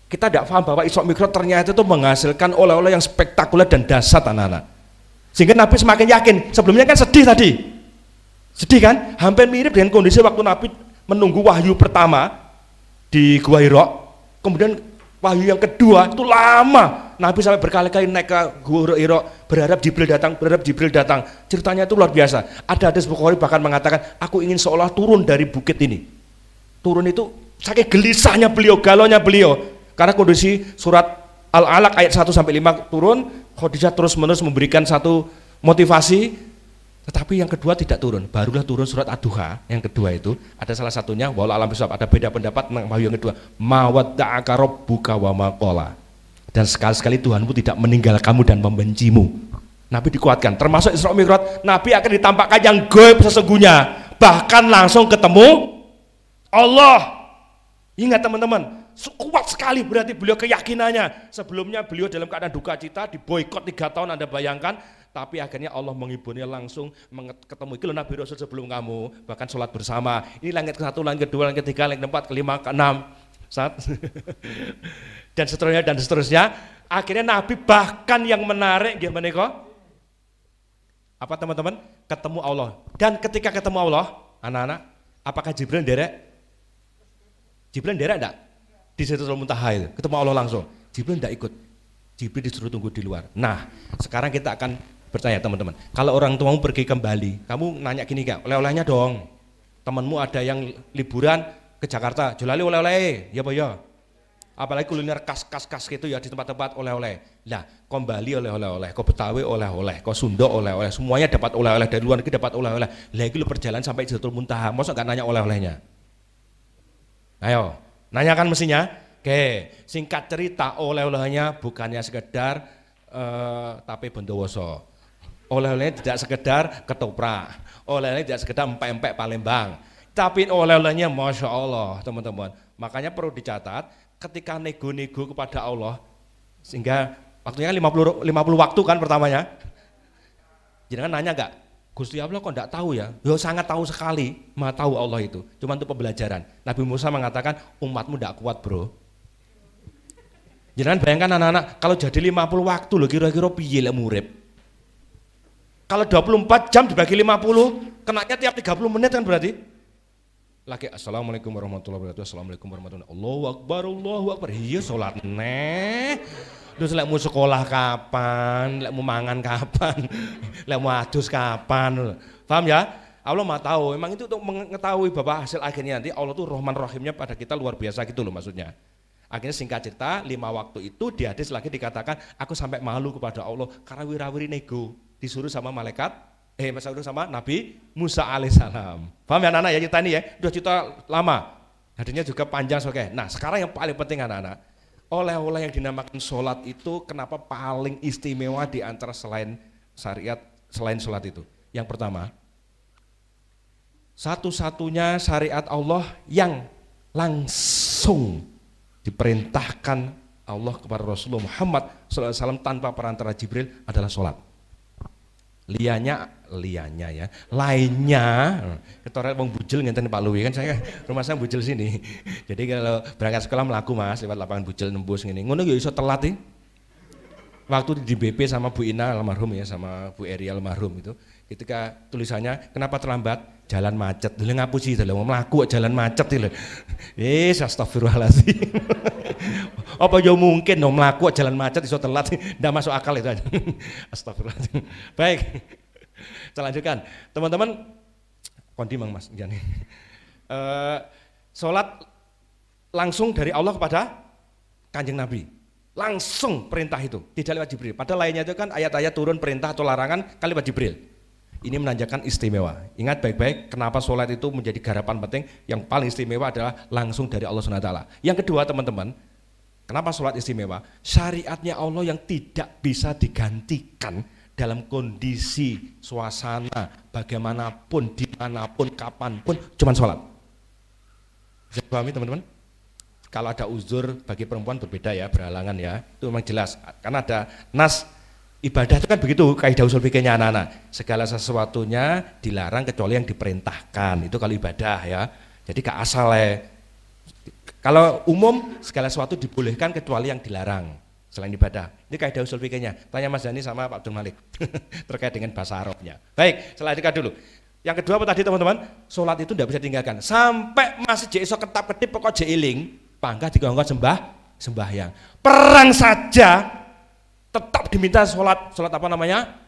kita tidak paham bahwa Isra Mi'raj ternyata itu menghasilkan oleh-oleh yang spektakuler dan dahsyat anak-anak. Sehingga Nabi semakin yakin. Sebelumnya kan sedih tadi, sedih kan? Hampir mirip dengan kondisi waktu Nabi menunggu wahyu pertama di Gua Hira. Kemudian wahyu yang kedua itu lama. Nabi sampai berkali-kali naik ke Gua Hira berharap Jibril datang. Ceritanya itu luar biasa. Ada hadis Bukhari bahkan mengatakan, aku ingin seolah turun dari bukit ini. Turun itu saking gelisahnya beliau, galaunya beliau. Karena kondisi surat Al-Alaq ayat 1 sampai 5 turun, Khadijah terus-menerus memberikan satu motivasi. Tetapi yang kedua tidak turun, barulah turun surat Ad-Duha. Yang kedua itu ada salah satunya, walau alam bisawab, ada beda pendapat tentang wahyu yang kedua, mawadda'aka rabbuka wa ma qala. Dan sekali-sekali Tuhanmu tidak meninggal kamu dan membencimu. Nabi dikuatkan, termasuk Isra Mi'raj, Nabi akan ditampakkan yang gaib sesungguhnya, bahkan langsung ketemu Allah. Ingat teman-teman, kuat sekali berarti beliau keyakinannya. Sebelumnya beliau dalam keadaan duka cita, diboikot 3 tahun Anda bayangkan. Tapi akhirnya Allah menghiburnya langsung ketemu itu Nabi Rasul sebelum kamu, bahkan sholat bersama. Ini langit ke-1, langit ke-2, langit ke-3, langit ke-4, ke-5, ke-6. Dan seterusnya. Akhirnya Nabi bahkan yang menarik gimana kok? Apa teman-teman? Ketemu Allah. Dan ketika ketemu Allah, anak-anak, apakah Jibril derek? Jibril derek enggak? Di Sidratul Muntaha itu, ketemu Allah langsung. Jibril enggak ikut. Jibril disuruh tunggu di luar. Nah, sekarang kita akan bertanya teman-teman, kalau orang tuamu pergi ke Bali, kamu nanya gini kak, oleh-olehnya dong. Temanmu ada yang liburan ke Jakarta, jualali oleh-oleh, ya Pak ya. Apalagi kuliner kas gitu ya di tempat-tempat oleh-oleh. Nah, kau Bali oleh-oleh, kau Betawi oleh-oleh, kau Sunda oleh-oleh, semuanya dapat oleh-oleh, dari luar negeri dapat oleh-oleh. Lagi lu perjalanan sampai Sidratul Muntaha, masa nggak nanya oleh-olehnya? Ayo, nanya kan mestinya. Oke, singkat cerita oleh-olehnya bukannya sekedar tape bendowoso. Oleh-olehnya tidak sekedar ketoprak, oleh-olehnya tidak sekedar empek-empek Palembang, tapi oleh-olehnya Masya Allah teman-teman. Makanya perlu dicatat ketika nego-nego kepada Allah, sehingga waktunya kan 50 waktu kan pertamanya. Jangan nanya enggak, Gusti Allah kok enggak tahu ya? Ya sangat tahu sekali, Maha tahu Allah itu. Cuma untuk pembelajaran. Nabi Musa mengatakan umatmu enggak kuat, Bro. Jangan bayangkan anak-anak kalau jadi 50 waktu loh kira-kira piye lek murid. Kalau 24 jam dibagi 50, kenanya tiap 30 menit kan berarti. Lagi assalamualaikum warahmatullahi wabarakatuh, assalamualaikum warahmatullahi wabarakatuh. Allahu akbar, Allahu akbar. Iya salat neh. Terus lek mau sekolah kapan, lek mau mangan kapan, lek mau adus kapan. Paham ya? Allah Maha tahu. Memang itu untuk mengetahui bahwa hasil akhirnya nanti Allah tuh Rahman Rahimnya pada kita luar biasa gitu loh maksudnya. Akhirnya singkat cerita 5 waktu itu di hadis lagi dikatakan aku sampai malu kepada Allah karena wirawiri nego disuruh sama malaikat sama Nabi Musa alaihissalam. Paham ya anak-anak ya cerita ini ya? Udah cerita lama. Hadisnya juga panjang oke. Nah sekarang yang paling penting anak-anak. Oleh-oleh yang dinamakan sholat itu kenapa paling istimewa di antara selain syariat, selain sholat itu? Yang pertama, satu-satunya syariat Allah yang langsung diperintahkan Allah kepada Rasulullah Muhammad SAW tanpa perantara Jibril adalah sholat. Lainnya, ketora wong bujel ngenten Pak Luwi kan saya rumah saya bujel sini. Jadi kalau berangkat sekolah melaku Mas lewat lapangan bujel nembus ngene. Ngono ya iso telat iki. Waktu di BP sama Bu Ina almarhum ya sama Bu Eri almarhum itu ketika tulisannya kenapa terlambat jalan macet. Dulu ngapusi itu lho mlaku jalan macet iki lho. Astagfirullahaladzim. Apa ya mungkin no mlaku jalan macet iso telat ndak masuk akal itu aja. Astagfirullahaladzim. Baik. Kita lanjutkan. Teman-teman kondi Mang Mas jane. Salat langsung dari Allah kepada Kanjeng Nabi. Langsung perintah itu, tidak lewat Jibril. Padahal lainnya itu kan ayat-ayat turun perintah atau larangan kan lewat Jibril. Ini menandakan istimewa. Ingat baik-baik kenapa sholat itu menjadi garapan penting. Yang paling istimewa adalah langsung dari Allah SWT. Yang kedua teman-teman, kenapa sholat istimewa? Syariatnya Allah yang tidak bisa digantikan dalam kondisi, suasana, bagaimanapun, dimanapun, kapanpun, cuma sholat. Bisa dipahami teman-teman? Kalau ada uzur bagi perempuan berbeda ya, berhalangan ya, itu memang jelas. Karena ada nas ibadah itu kan begitu, kaidah usul fikihnya anak-anak. Segala sesuatunya dilarang kecuali yang diperintahkan, itu kalau ibadah ya. Jadi gak asal ya. Kalau umum segala sesuatu dibolehkan kecuali yang dilarang selain ibadah. Ini kaidah usul fikihnya. Tanya Mas Dani sama Pak Abdul Malik terkait dengan bahasa Arabnya. Baik, selanjutnya dulu. Yang kedua apa tadi teman-teman? Sholat itu tidak bisa ditinggalkan. Sampai masih iso ketap-ketip pokok jeiling. Pangkah dikongkot sembahyang. Perang saja tetap diminta sholat apa namanya?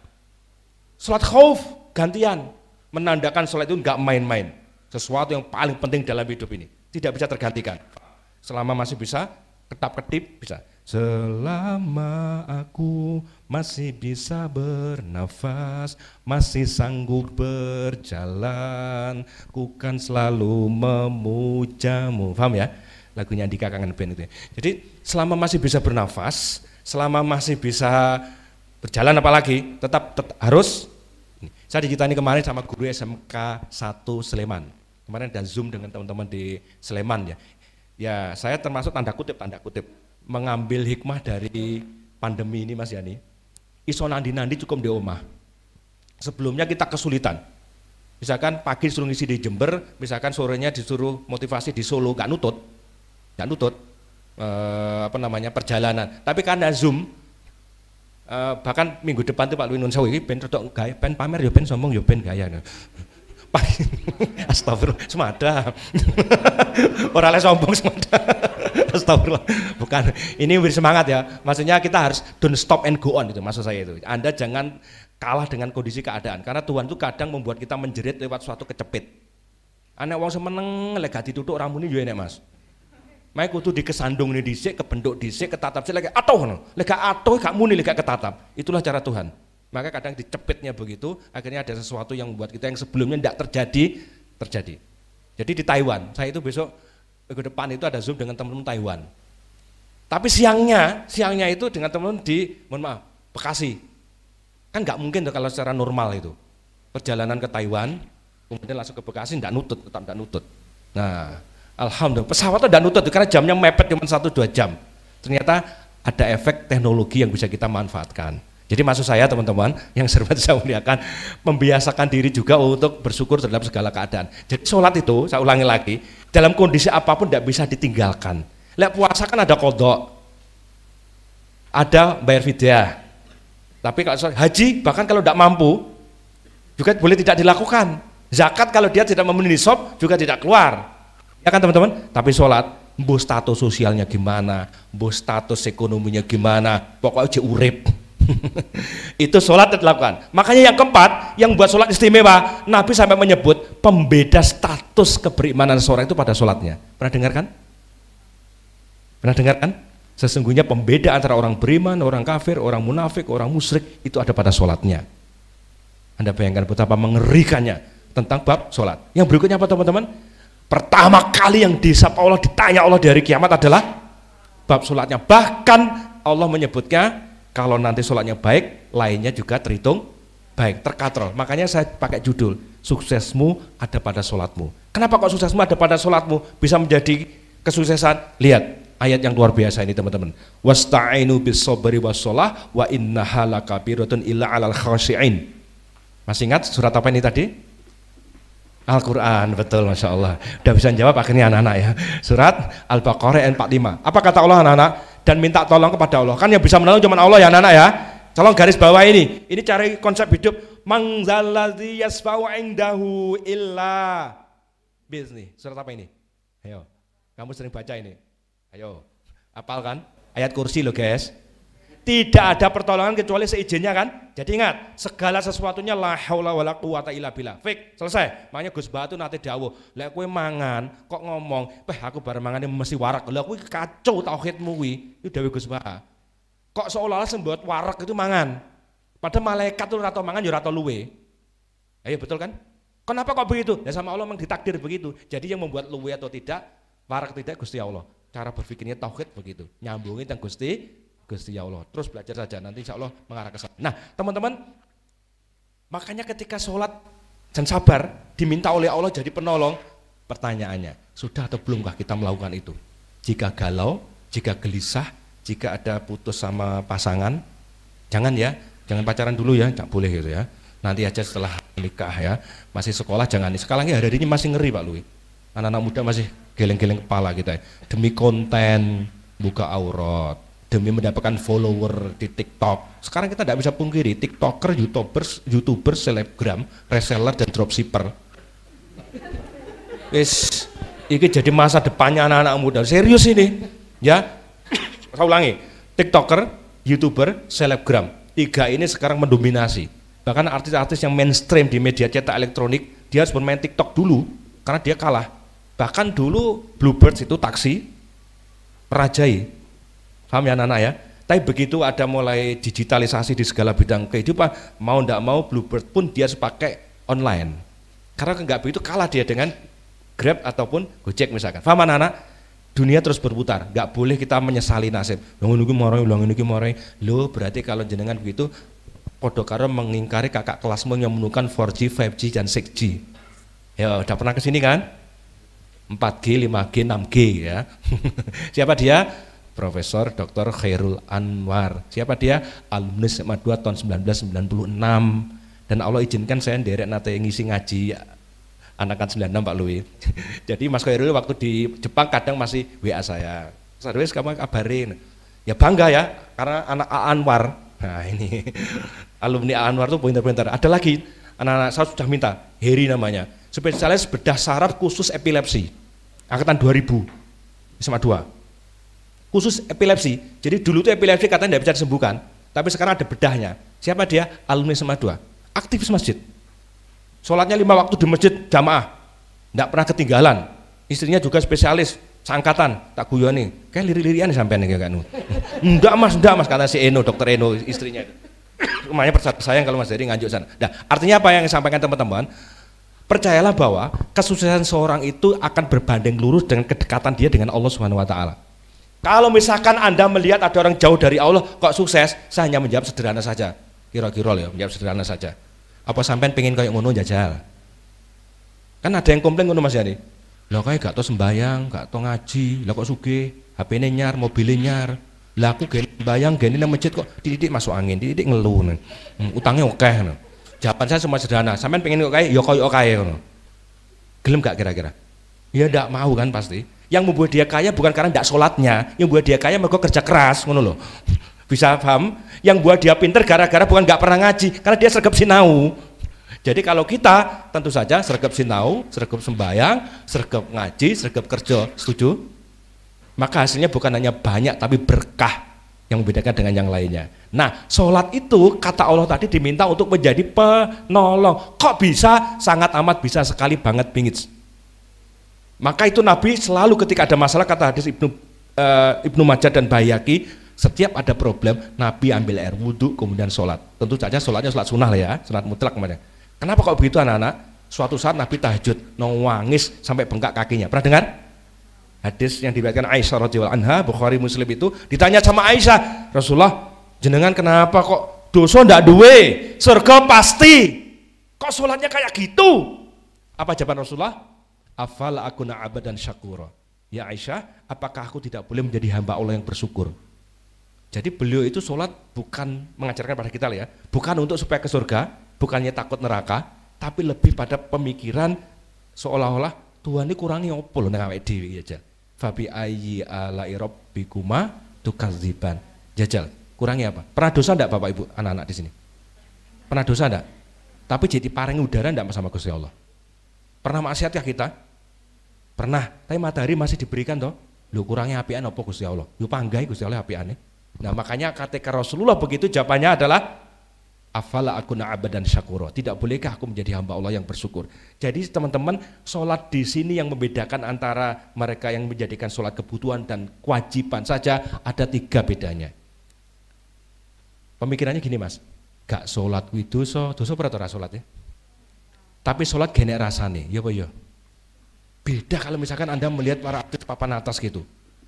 Sholat khauf gantian. Menandakan sholat itu enggak main-main. Sesuatu yang paling penting dalam hidup ini. Tidak bisa tergantikan. Selama masih bisa ketap-ketip bisa. Selama aku masih bisa bernafas, masih sanggup berjalan, ku kan selalu memujamu. Paham ya? Lagunya Andika Kangen Band itu ya. Jadi selama masih bisa bernafas, selama masih bisa berjalan apalagi, tetap harus. Saya diceritani kemarin sama guru SMK 1 Sleman. Kemarin ada Zoom dengan teman-teman di Sleman ya. Ya saya termasuk tanda kutip mengambil hikmah dari pandemi ini Mas Yani. Iso nandi cukup di omah. Sebelumnya kita kesulitan. Misalkan pagi disuruh ngisi di Jember, misalkan sorenya disuruh motivasi di Solo, gak nutut perjalanan. Tapi karena Zoom, bahkan minggu depan tuh Pak Luwin Nunsawi ini ben rodok gaya, ben pamer ya ben sombong ya ben gaya. Astagfirullah, semada. Orang lain sombong semada. Astagfirullah. Bukan, ini beri semangat ya. Maksudnya kita harus don't stop and go on itu maksud saya itu. Anda jangan kalah dengan kondisi keadaan karena Tuhan itu kadang membuat kita menjerit lewat suatu kecepit. Anak wong semeneng lek gak dituthuk rambune yo enek Mas. Mae kudu dikesandung nih dhisik, kebentuk dhisik, ketatap sik lek atuh ngono. Lek gak atuh gak muni lek gak ketatap. Itulah cara Tuhan. Maka kadang dicepitnya begitu, akhirnya ada sesuatu yang membuat kita yang sebelumnya tidak terjadi. Jadi di Taiwan, saya itu besok minggu depan itu ada Zoom dengan teman-teman Taiwan. Tapi siangnya itu dengan teman-teman di, mohon maaf, Bekasi. Kan nggak mungkin tuh kalau secara normal itu. Perjalanan ke Taiwan, kemudian langsung ke Bekasi, tetap nggak nutut. Nah, alhamdulillah, pesawatnya nggak nutut karena jamnya mepet cuma 1-2 jam. Ternyata ada efek teknologi yang bisa kita manfaatkan. Jadi maksud saya teman-teman yang serba saya muliakan, membiasakan diri juga untuk bersyukur terhadap segala keadaan. Jadi sholat itu, saya ulangi lagi, dalam kondisi apapun tidak bisa ditinggalkan. Lihat puasa kan ada kodok, ada bayar fidyah. Tapi kalau haji bahkan kalau tidak mampu juga boleh tidak dilakukan. Zakat kalau dia tidak memenuhi nisab juga tidak keluar. Ya kan teman-teman? Tapi sholat, bu status sosialnya gimana, bu status ekonominya gimana, pokoknya urip. Itu sholat dilakukan. Makanya yang keempat, yang buat sholat istimewa, Nabi sampai menyebut pembeda status keberimanan seorang itu pada sholatnya. Pernah dengar kan? Pernah dengar kan? Sesungguhnya pembeda antara orang beriman, orang kafir, orang munafik, orang musyrik itu ada pada sholatnya. Anda bayangkan betapa mengerikannya tentang bab sholat. Yang berikutnya apa teman-teman? Pertama kali yang disapa Allah, ditanya Allah di hari kiamat adalah bab sholatnya. Bahkan Allah menyebutnya kalau nanti sholatnya baik, lainnya juga terhitung baik, terkatrol. Makanya saya pakai judul, suksesmu ada pada sholatmu. Kenapa kok suksesmu ada pada sholatmu bisa menjadi kesuksesan? Lihat ayat yang luar biasa ini teman-teman. Wasta'inu bis-sabri was-shalah wa innaha lakabiratun illa 'alal khashi'in. Masih ingat surat apa ini tadi? Al-Quran, betul, Masya Allah. Udah bisa jawab akhirnya anak-anak ya. Surat Al-Baqarah ayat 45. Apa kata Allah anak-anak? Dan minta tolong kepada Allah. Kan yang bisa menolong cuma Allah ya anak-anak ya. Tolong garis bawah ini. Ini cari konsep hidup. Mangzalladzi yasfa'u indahu illa bi'izni. Surat apa ini? Ayo. Kamu sering baca ini. Ayo. Hafal kan? Ayat kursi loh guys. Tidak ada pertolongan kecuali seizinnya kan? Jadi ingat, segala sesuatunya la haula wala quwata illa billah. Fik, selesai. Makanya Gus Batu nate dawuh, lek kowe mangan kok ngomong, aku bareng mangan mesti warak." Lah kowe kacau tauhidmu kuwi. Itu dawuh Gus Batu. Kok seolah-olah sembuat warak itu mangan. Padahal malaikat itu ora tau mangan ya ora tau luwe. Ayo betul kan? Kenapa kok begitu? Ya sama Allah memang ditakdir begitu. Jadi yang membuat luwe atau tidak, warak tidak Gusti Allah. Cara berpikirnya tauhid begitu. Nyambungin tentang Gusti Allah, terus belajar saja, nanti insya Allah mengarah ke sana. Nah teman-teman, makanya ketika sholat dan sabar diminta oleh Allah jadi penolong, pertanyaannya, sudah atau belumkah kita melakukan itu? Jika galau, jika gelisah, jika ada putus sama pasangan, jangan ya, jangan pacaran dulu ya, jangan boleh gitu ya. Nanti aja setelah menikah ya, masih sekolah jangan. Sekarang hari ini masih ngeri Pak Lui, anak-anak muda masih geleng-geleng kepala kita ya. Demi konten, buka aurat, demi mendapatkan follower di TikTok. Sekarang kita tidak bisa pungkiri, TikToker, YouTuber, selebgram, reseller dan dropshipper. Ini jadi masa depannya anak-anak muda. Serius ini, ya. Saya ulangi, TikToker, YouTuber, selebgram. 3 ini sekarang mendominasi. Bahkan artis-artis yang mainstream di media cetak elektronik, dia harus bermain TikTok dulu, karena dia kalah. Bahkan dulu Bluebirds itu taksi, merajai. Paham ya anak-anak ya? Tapi begitu ada mulai digitalisasi di segala bidang kehidupan, mau ndak mau Bluebird pun dia pakai online. Karena enggak begitu kalah dia dengan Grab ataupun Gojek misalkan. Paham anak-anak? Dunia terus berputar, enggak boleh kita menyesali nasib. Yang ini morai, lo berarti kalau jenengan begitu podo karo mengingkari kakak kelasmu yang menggunakan 4G, 5G dan 6G. Ya, udah pernah kesini kan? 4G, 5G, 6G ya. Siapa dia? Profesor Dr. Khairul Anwar. Siapa dia? Alumnus SMA 2 tahun 1996. Dan Allah izinkan saya nderek nate ngisi ngaji anakan 96 Pak Lui. Jadi Mas Khairul waktu di Jepang kadang masih WA saya. Sarwis kamu kabarin. Ya bangga ya, karena anak Anwar. Nah ini alumni Anwar tuh pintar-pintar. Ada lagi anak-anak saya sudah minta, Heri namanya. Spesialis bedah saraf khusus epilepsi. Angkatan 2000 SMA 2. Khusus epilepsi. Jadi dulu tuh epilepsi katanya tidak bisa disembuhkan, tapi sekarang ada bedahnya. Siapa dia? Alumni SMA 2, aktivis masjid. Sholatnya 5 waktu di masjid jamaah, tidak pernah ketinggalan. Istrinya juga spesialis, seangkatan, tak guyoni. Kayak lirik-lirian sampai nih kan. Enggak mas, kata si Eno, dokter Eno istrinya. Rumahnya sayang kalau Mas Heri nganjuk sana. Nah, artinya apa yang disampaikan teman-teman? Percayalah bahwa kesuksesan seorang itu akan berbanding lurus dengan kedekatan dia dengan Allah Subhanahu wa taala. Kalau misalkan Anda melihat ada orang jauh dari Allah kok sukses, saya hanya menjawab sederhana saja. Kira-kira ya, menjawab sederhana saja. Apa sampean pengen kayak ngono jajal? Kan ada yang komplain ngono Mas Yani. Lah kayak gak tau sembayang, gak tau ngaji, lah kok sugih, HP-ne nyar, mobilnya nyar. Lah aku bayang gini nang masjid kok titik masuk angin, titik ngeluh. Utangnya oke. Jawaban saya semua sederhana. Sampean pengen kok kae, ya koyo kae ngono. Gelem gak kira-kira? Ya ndak mau kan pasti. Yang membuat dia kaya bukan karena ndak sholatnya, yang membuat dia kaya mereka kerja keras, ngono loh. Bisa paham? Yang buat dia pinter gara-gara bukan nggak pernah ngaji, karena dia sregep sinau. Jadi kalau kita tentu saja sregep sinau, sregep sembayang, sregep ngaji, sregep kerja, setuju? Maka hasilnya bukan hanya banyak tapi berkah yang membedakan dengan yang lainnya. Nah, sholat itu kata Allah tadi diminta untuk menjadi penolong. Kok bisa? Sangat amat bisa sekali banget bingit. Maka itu Nabi selalu ketika ada masalah, kata hadis Ibnu Majah dan Baihaqi, setiap ada problem Nabi ambil air wudhu kemudian sholat. Tentu saja sholatnya sholat sunnah lah ya, sunat mutlak kemarin. Kenapa kok begitu anak-anak? Suatu saat Nabi tahajud nangis sampai bengkak kakinya. Pernah dengar? Hadis yang diriwayatkan Aisyah radhiyallahu anha, Bukhari Muslim itu, ditanya sama Aisyah, Rasulullah, jenengan kenapa kok dosa ndak duwe, surga pasti, kok sholatnya kayak gitu? Apa jawaban Rasulullah? Afal akuna abadan syakura. Ya Aisyah, apakah aku tidak boleh menjadi hamba Allah yang bersyukur? Jadi beliau itu sholat bukan mengajarkan pada kita ya, bukan untuk supaya ke surga, bukannya takut neraka, tapi lebih pada pemikiran seolah-olah Tuhan ini kurangi opo lho nang awake dhewe aja. Fabi ayyi ala'i rabbikuma tukadziban. Jajal, kurangi apa? Pernah dosa enggak Bapak Ibu, anak-anak di sini? Pernah dosa enggak? Tapi jadi paring udara enggak sama Gusti Allah? Pernah maksiat ya kita? Pernah, tapi matahari masih diberikan toh. Lho kurangnya apian apa Gusti Allah? Yo panggai Gusti Allah apiane. Nah, makanya ketika Rasulullah begitu jawabannya adalah afala akuna abadan syakura. Tidak bolehkah aku menjadi hamba Allah yang bersyukur? Jadi teman-teman, sholat di sini yang membedakan antara mereka yang menjadikan sholat kebutuhan dan kewajiban saja ada 3 bedanya. Pemikirannya gini Mas, gak sholat kuwi dosa berarti ora sholat ya. Tapi sholat genek rasane, ya apa ya? Beda kalau misalkan Anda melihat para artis papan atas gitu.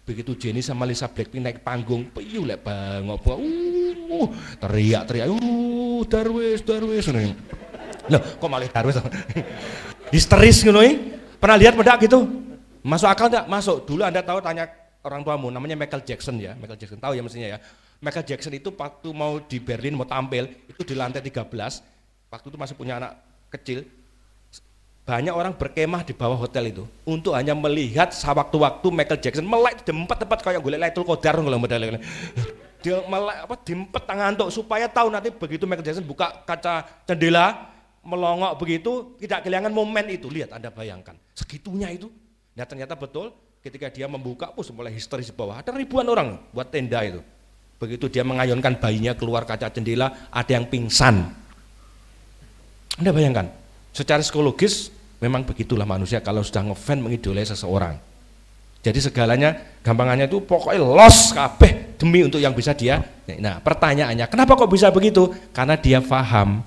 Begitu Jennie sama Lisa Blackpink naik panggung, piyu lek bangop, teriak-teriak, Darwis. Loh, kok malah Darwis? Histeris ngono iki. Pernah lihat bedak gitu? Masuk akal enggak? Masuk. Dulu Anda tahu, tanya orang tuamu, namanya Michael Jackson ya. Michael Jackson tahu ya mestinya ya. Michael Jackson itu waktu mau di Berlin mau tampil, itu di lantai 13. Waktu itu masih punya anak kecil. Banyak orang berkemah di bawah hotel itu untuk hanya melihat sewaktu-waktu Michael Jackson melek tempat-tempat kayak golek Lailatul Qadar ngono model. Dia melek diempet tangan untuk supaya tahu nanti begitu Michael Jackson buka kaca jendela melongok begitu tidak kehilangan momen itu. Lihat Anda bayangkan segitunya itu. Nah ternyata betul ketika dia membuka mulai histeris di bawah ada ribuan orang buat tenda itu. Begitu dia mengayunkan bayinya keluar kaca jendela ada yang pingsan. Anda bayangkan secara psikologis memang begitulah manusia kalau sudah ngefans mengidolai seseorang. Jadi segalanya gampangannya itu pokoknya los kabeh demi untuk yang bisa dia. Nah pertanyaannya kenapa kok bisa begitu? Karena dia paham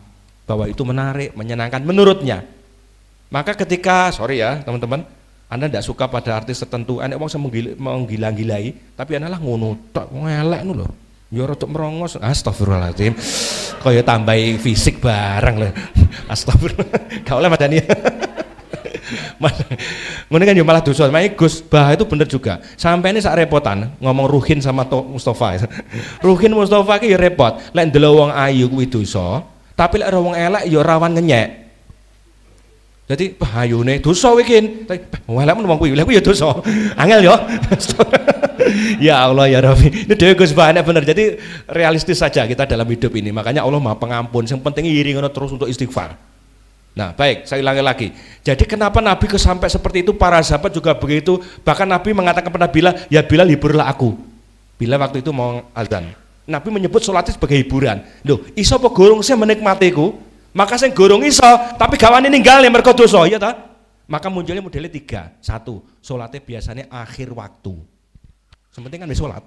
bahwa itu menarik, menyenangkan menurutnya. Maka ketika, sorry ya teman-teman, Anda tidak suka pada artis tertentu, Anda mau menggila-gilai, tapi Anda lah ngono tok ngelek nu loh. Ya rodok merongos, astagfirullahaladzim. Kok ya tambahi fisik bareng loh. Astagfirullah. Gak oleh madani. Ngono kan ya malah dosa. Makanya Gus Bah itu bener juga. Sampai ini sak repotan ngomong Ruhin sama Mustafa. Ruhin Mustafa ki ya repot. Lek ndelok wong ayu kuwi dosa, tapi lek wong elek ya rawan ngenyek. Jadi ayune dosa iki. Wong elek men wong kuwi, lek kuwi ya dosa. Angel yo. Ya Allah ya Rabbi. Ini dewe Gus Bah bener. Jadi realistis saja kita dalam hidup ini. Makanya Allah Maha Pengampun. Yang penting iri ngono terus untuk istighfar. Nah baik, saya ulangi lagi. Jadi kenapa Nabi sampai seperti itu, para sahabat juga begitu. Bahkan Nabi mengatakan kepada Bilal, ya Bilal hiburlah aku. Bilal waktu itu mau azan. Nabi menyebut sholat sebagai hiburan. Loh, iso apa gorong sih menikmatiku? Maka saya gorong iso, tapi gawane ninggal ya mergo dosa, ya ta? Maka munculnya modelnya 3. 1, sholatnya biasanya akhir waktu. Sementing kan sholat.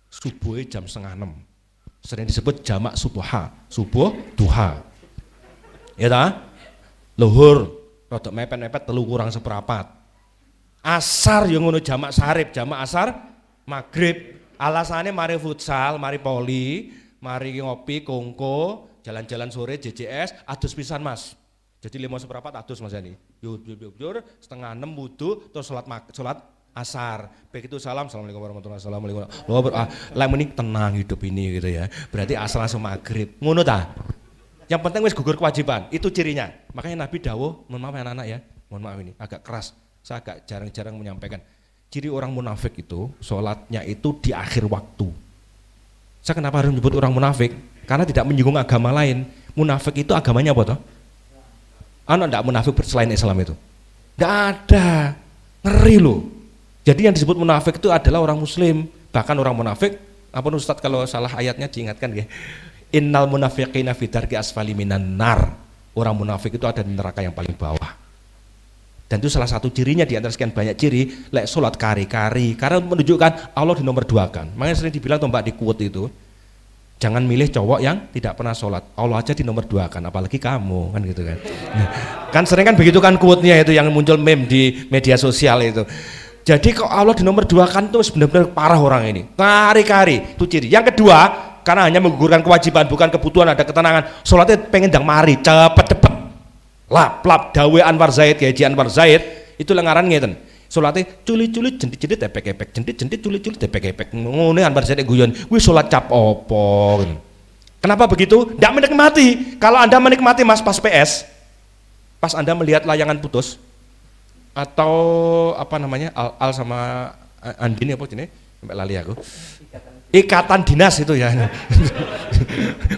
Subuh jam 5:30. Sering disebut jamak subuha, subuh duha. Ya ta? Luhur rodok mepet-mepet 3:15. Asar yang ngono jamak sarip, jamak asar maghrib. Alasannya mari futsal, mari poli, mari ngopi, kongko, jalan-jalan sore JJS, adus pisan Mas. Jadi 5:15 adus Mas Yani. Yur 5:30 wudu, terus sholat asar. Begitu salam, assalamualaikum warahmatullahi wabarakatuh. Lah muni tenang hidup ini gitu ya. Berarti asar langsung maghrib. Ngono ta? Yang penting wis gugur kewajiban, itu cirinya. Makanya Nabi dawuh, mohon maaf anak-anak ya. Mohon maaf ini agak keras. Saya agak jarang-jarang menyampaikan. Ciri orang munafik itu sholatnya itu di akhir waktu. Saya kenapa harus menyebut orang munafik? Karena tidak menyinggung agama lain. Munafik itu agamanya apa toh? Anak tidak munafik selain Islam itu? Tidak ada. Ngeri loh. Jadi yang disebut munafik itu adalah orang muslim. Bahkan orang munafik, apa Ustadz kalau salah ayatnya diingatkan ya. Innal munafiqina fi darki asfali minan nar. Orang munafik itu ada di neraka yang paling bawah. Dan itu salah satu cirinya di antara sekian banyak ciri, lek sholat kari-kari, karena menunjukkan Allah dinomor duakan. Makanya sering dibilang tuh Mbak di quote itu, jangan milih cowok yang tidak pernah sholat, Allah aja dinomor duakan, apalagi kamu, kan gitu kan. Kan sering kan begitu kan quote-nya itu yang muncul meme di media sosial itu. Jadi kalau Allah dinomor duakan itu benar-benar parah orang ini. Kari-kari itu ciri. Yang kedua, karena hanya menggugurkan kewajiban bukan kebutuhan, ada ketenangan, sholatnya pengen dang mari, cepet-cepet. Lap dawe Anwar Zaid, Haji Anwar Zaid itu lengaran ngeten. Salate culi-culi jendit-jendit epek-epek, jendit-jendit culi-culi epek-epek. Ngono Anwar Zaid guyon, kuwi salat cap opo. Kenapa begitu? Ndak menikmati. Kalau Anda menikmati Mas pas PS, pas Anda melihat layangan putus atau apa namanya? Al sama Andini apa jenenge? Sampai lali aku. Ikatan dinas itu ya.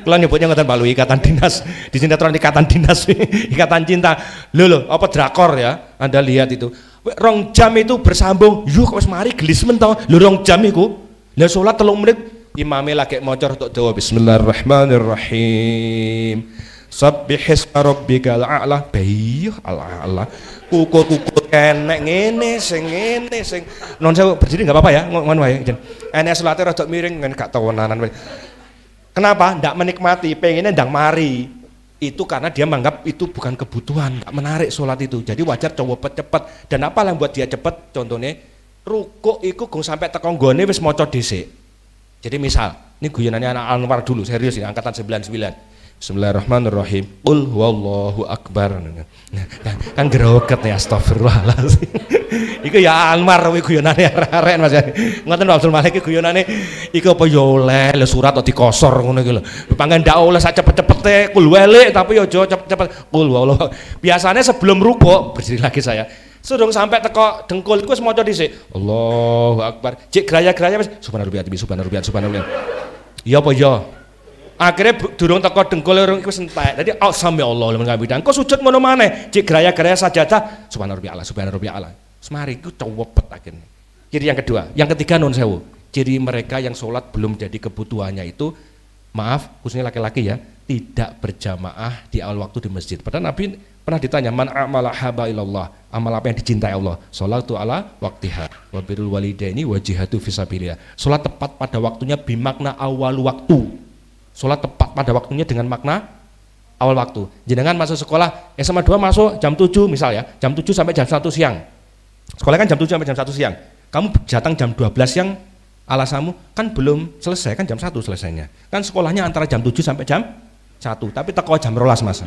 Kalau nyebutnya ngoten Pak Lu, ikatan dinas. Di sinetron ikatan dinas, ikatan cinta. Loh, apa drakor ya? Anda lihat itu. Rong jam itu bersambung. Yuh kok wis mari gelis men to. Lho rong jam iku. Lah salat 3 menit imame lagi maca tok dawa bismillahirrahmanirrahim. Subbihisma rabbikal a'la. Bayuh Allah. Kukur-kukur kenek ngene sing non sewu berdiri enggak apa-apa ya, ngono wae jen. Enek salate rada miring kan gak tawonanan. Kenapa? Ndak menikmati, pengennya ndang mari. Itu karena dia menganggap itu bukan kebutuhan, enggak menarik sholat itu. Jadi wajar cowok cepet. Dan apa yang buat dia cepet? Contohnya rukuk iku gong sampai teko nggone wis maca dhisik. Jadi misal, ini guyonannya anak Anwar dulu, serius ini angkatan 99. Bismillahirrahmanirrahim. Qul huwallahu akbar. Kan groget ya, astagfirullahaladzim. Iku ya Anwar kuwi guyonane arek Mas. Ngoten Abdul Malik iki guyonane iku apa ya oleh surat atau dikosor ngono iki lho. Pangan ndak oleh sak cepet-cepete kul welik tapi aja cepet-cepet kul wallah. Biasanya sebelum rukuk berdiri lagi saya. Sedang sampai teko dengkul iku wis maca dhisik. Allahu akbar. Cek graya-graya wis subhanallah subhanallah. Ya apa ya? Akhirnya durung teko dengkul urung iku entek. Dadi sami Allah lan ngabidang. Kok sujud ngono maneh? Cek graya-graya sajadah subhanallah subhanallah. Semari itu cowopet akhirnya. Ciri yang kedua, yang ketiga non sewu. Ciri mereka yang sholat belum jadi kebutuhannya itu, maaf, khususnya laki-laki ya, tidak berjamaah di awal waktu di masjid. Padahal Nabi pernah ditanya, man amala haba ilallah, amal apa yang dicintai Allah? Sholatu ala waktiha, wa birrul walidaini wa jihadu fisabilillah. Sholat tepat pada waktunya bimakna awal waktu. Sholat tepat pada waktunya dengan makna awal waktu. Jenengan masuk sekolah SMA 2 masuk jam 7 misal ya, jam 7 sampai jam 1 siang. Sekolah kan jam 7 sampai jam 1 siang. Kamu datang jam 12 siang, alasanmu kan belum selesai, kan jam 1 selesainya. Kan sekolahnya antara jam 7 sampai jam 1, tapi teko jam 12 Mas.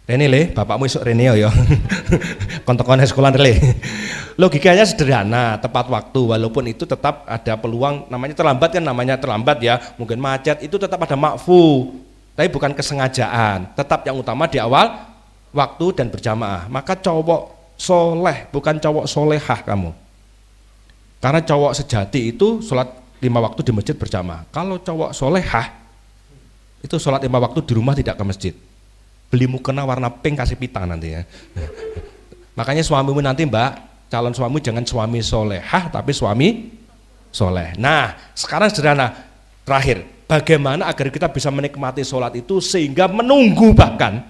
Rene le, bapakmu isuk Rene ya. Kontok-kontok sekolah le. Logikanya sederhana, tepat waktu, walaupun itu tetap ada peluang, namanya terlambat kan, namanya terlambat ya, mungkin macet, itu tetap ada makfu. Tapi bukan kesengajaan, tetap yang utama di awal waktu dan berjamaah. Maka cowok soleh, bukan cowok solehah kamu. Karena cowok sejati itu sholat 5 waktu di masjid berjamaah. Kalau cowok solehah itu sholat 5 waktu di rumah tidak ke masjid. Beli mukena warna pink kasih pita nanti ya. Makanya suamimu nanti Mbak, calon suamimu jangan suami solehah tapi suami soleh. Nah sekarang sederhana, terakhir, bagaimana agar kita bisa menikmati sholat itu sehingga menunggu, bahkan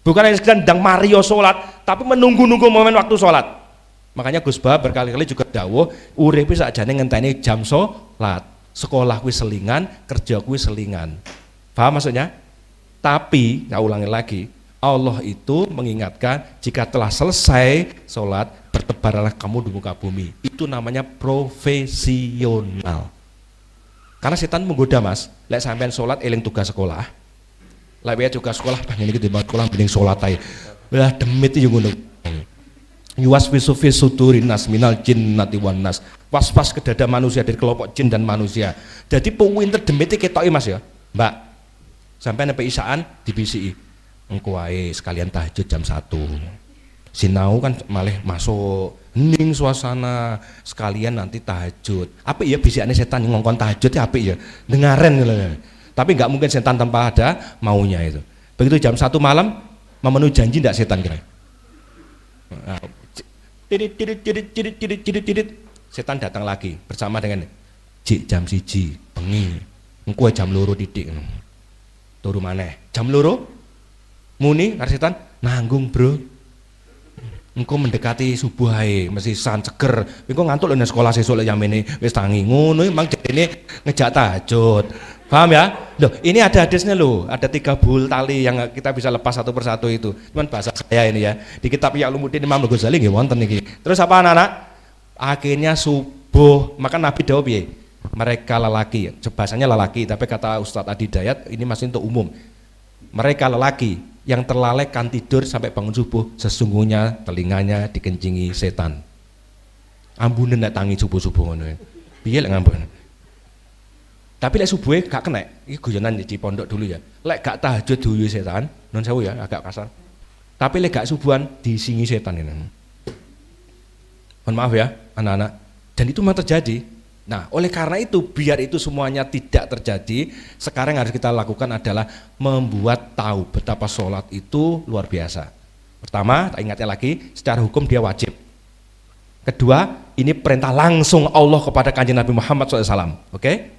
bukan hanya sekedar ndang mario sholat, tapi menunggu-nunggu momen waktu sholat. Makanya Gus Bah berkali-kali juga dawuh, urip iki sakjane ngenteni jam sholat. Sekolah kuwi selingan, kerja kuwi selingan. Paham maksudnya? Tapi, saya ulangi lagi, Allah itu mengingatkan jika telah selesai sholat, bertebaranlah kamu di muka bumi. Itu namanya profesional. Karena setan menggoda Mas, lek sampean sholat eling tugas sekolah. Lek juga sekolah pengen iki di sekolah mending sholat ae. Lah demit yo ngono. yuwaswisu fi sudurin nas minal jinnati wan nas. Was-was ke dada manusia dari kelompok jin dan manusia. Jadi pinter demite ketoke Mas ya. Mbak, sampai sampai isaan dibisiki. Engko wae sekalian tahajud jam 1. Sinau kan malah masuk hening suasana, sekalian nanti tahajud. Apik ya bisikane setan ngongkon tahajud ya apik ya. Dengaren lho. Tapi enggak mungkin setan tanpa ada maunya itu. Begitu jam 1 malam memenuhi janji enggak setan kira? Tidit. Setan datang lagi bersama dengan Cik jam 1 bengi. Engko jam 2 titik. Turu maneh. Jam 2 muni karo setan nanggung, Bro. Engko mendekati subuh ae mesti san seger. Engko ngantuk lho nang sekolah sesuk lek yamene wis tangi. Ngono emang jarene ngejak tahajud. Paham ya? Loh, ini ada hadisnya loh, ada 3 bul tali yang kita bisa lepas satu persatu itu. Cuman bahasa saya ini ya. Di kitab Ya'lumuddin Imam Al-Ghazali nggih wonten iki. Terus apa anak-anak? Akhirnya subuh, maka Nabi dawuh piye? Mereka lelaki, bahasanya lelaki, tapi kata Ustadz Adi Dayat ini masih untuk umum. Mereka lelaki yang terlalaikan tidur sampai bangun subuh, sesungguhnya telinganya dikencingi setan. Ambunen nek tangi subuh-subuh ngono. Piye lek ngambun? Tapi lek subuhe gak kena, iki guyonan di pondok dulu ya. Lek gak tahajud dulu setan, non sewu ya agak kasar. Tapi lek gak subuhan disingi setan ini. Mohon maaf ya anak-anak. Dan itu memang terjadi. Nah, oleh karena itu biar itu semuanya tidak terjadi, sekarang yang harus kita lakukan adalah membuat tahu betapa sholat itu luar biasa. Pertama, tak ingatnya lagi, secara hukum dia wajib. Kedua, ini perintah langsung Allah kepada Kanjeng Nabi Muhammad SAW. Oke?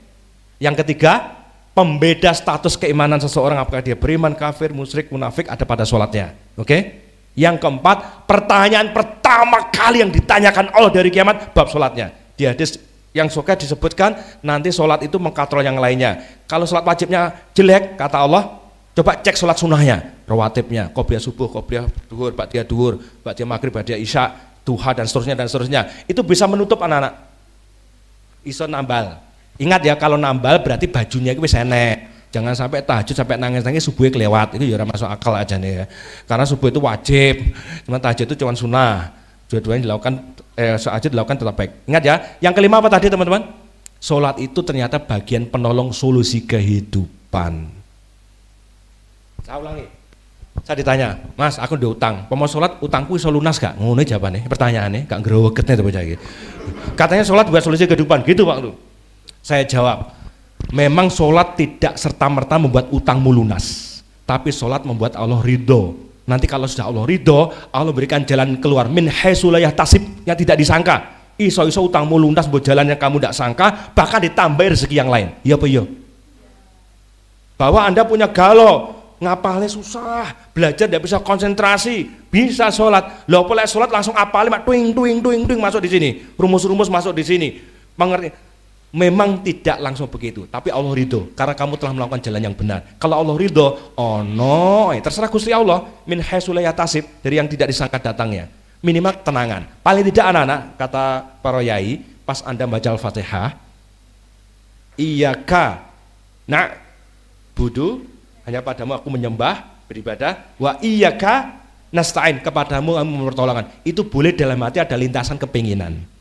Yang ketiga, pembeda status keimanan seseorang apakah dia beriman, kafir, musyrik, munafik ada pada sholatnya. Oke? Yang keempat, pertanyaan pertama kali yang ditanyakan Allah dari kiamat bab sholatnya. Di hadis yang suka disebutkan nanti sholat itu mengkatrol yang lainnya. Kalau sholat wajibnya jelek, kata Allah, coba cek sholat sunnahnya, rawatibnya, qobliyah subuh, qobliyah duhur, ba'diyah maghrib, ba'diyah isya, duha dan seterusnya. Itu bisa menutup anak-anak. Iso nambal. Ingat ya, kalau nambal berarti bajunya itu wis enek. Jangan sampai tahajud sampai nangis-nangis subuhnya kelewat. Itu ya masuk akal aja nih ya. Karena subuh itu wajib, cuma tahajud itu cuma sunnah. Dua-duanya dilakukan, tahajud dilakukan tetap baik. Ingat ya, yang kelima apa tadi teman-teman? Sholat itu ternyata bagian penolong solusi kehidupan. Saya ulangi. Saya ditanya, Mas, aku udah utang. Mau sholat, utangku iso lunas gak? Ngono jawabannya, pertanyaannya, gak ngerowegetnya tuh bocah iki. Katanya sholat buat solusi kehidupan, gitu Pak tuh. Saya jawab, memang sholat tidak serta-merta membuat utangmu lunas, tapi sholat membuat Allah ridho. Nanti kalau sudah Allah ridho, Allah berikan jalan keluar min haitsu la yahtasib, yang tidak disangka. Iso-iso utangmu lunas buat jalan yang kamu tidak sangka, bahkan ditambah rezeki yang lain. Iya apa iya? Bahwa Anda punya galau, ngapalnya susah, belajar tidak bisa konsentrasi, bisa sholat. Loh boleh sholat langsung apalnya, tuing masuk di sini, rumus-rumus masuk di sini. Mengerti? Memang tidak langsung begitu, tapi Allah ridho karena kamu telah melakukan jalan yang benar. Kalau Allah ridho, oh no, terserah Gusti Allah min haitsu la yahtasib, dari yang tidak disangka datangnya. Minimal tenangan. Paling tidak anak-anak, kata para yai, pas Anda baca Al-Fatihah, iyyaka na'budu, hanya padamu aku menyembah, beribadah, wa iyyaka nasta'in, kepadamu kami pertolongan. Itu boleh dalam hati ada lintasan kepinginan.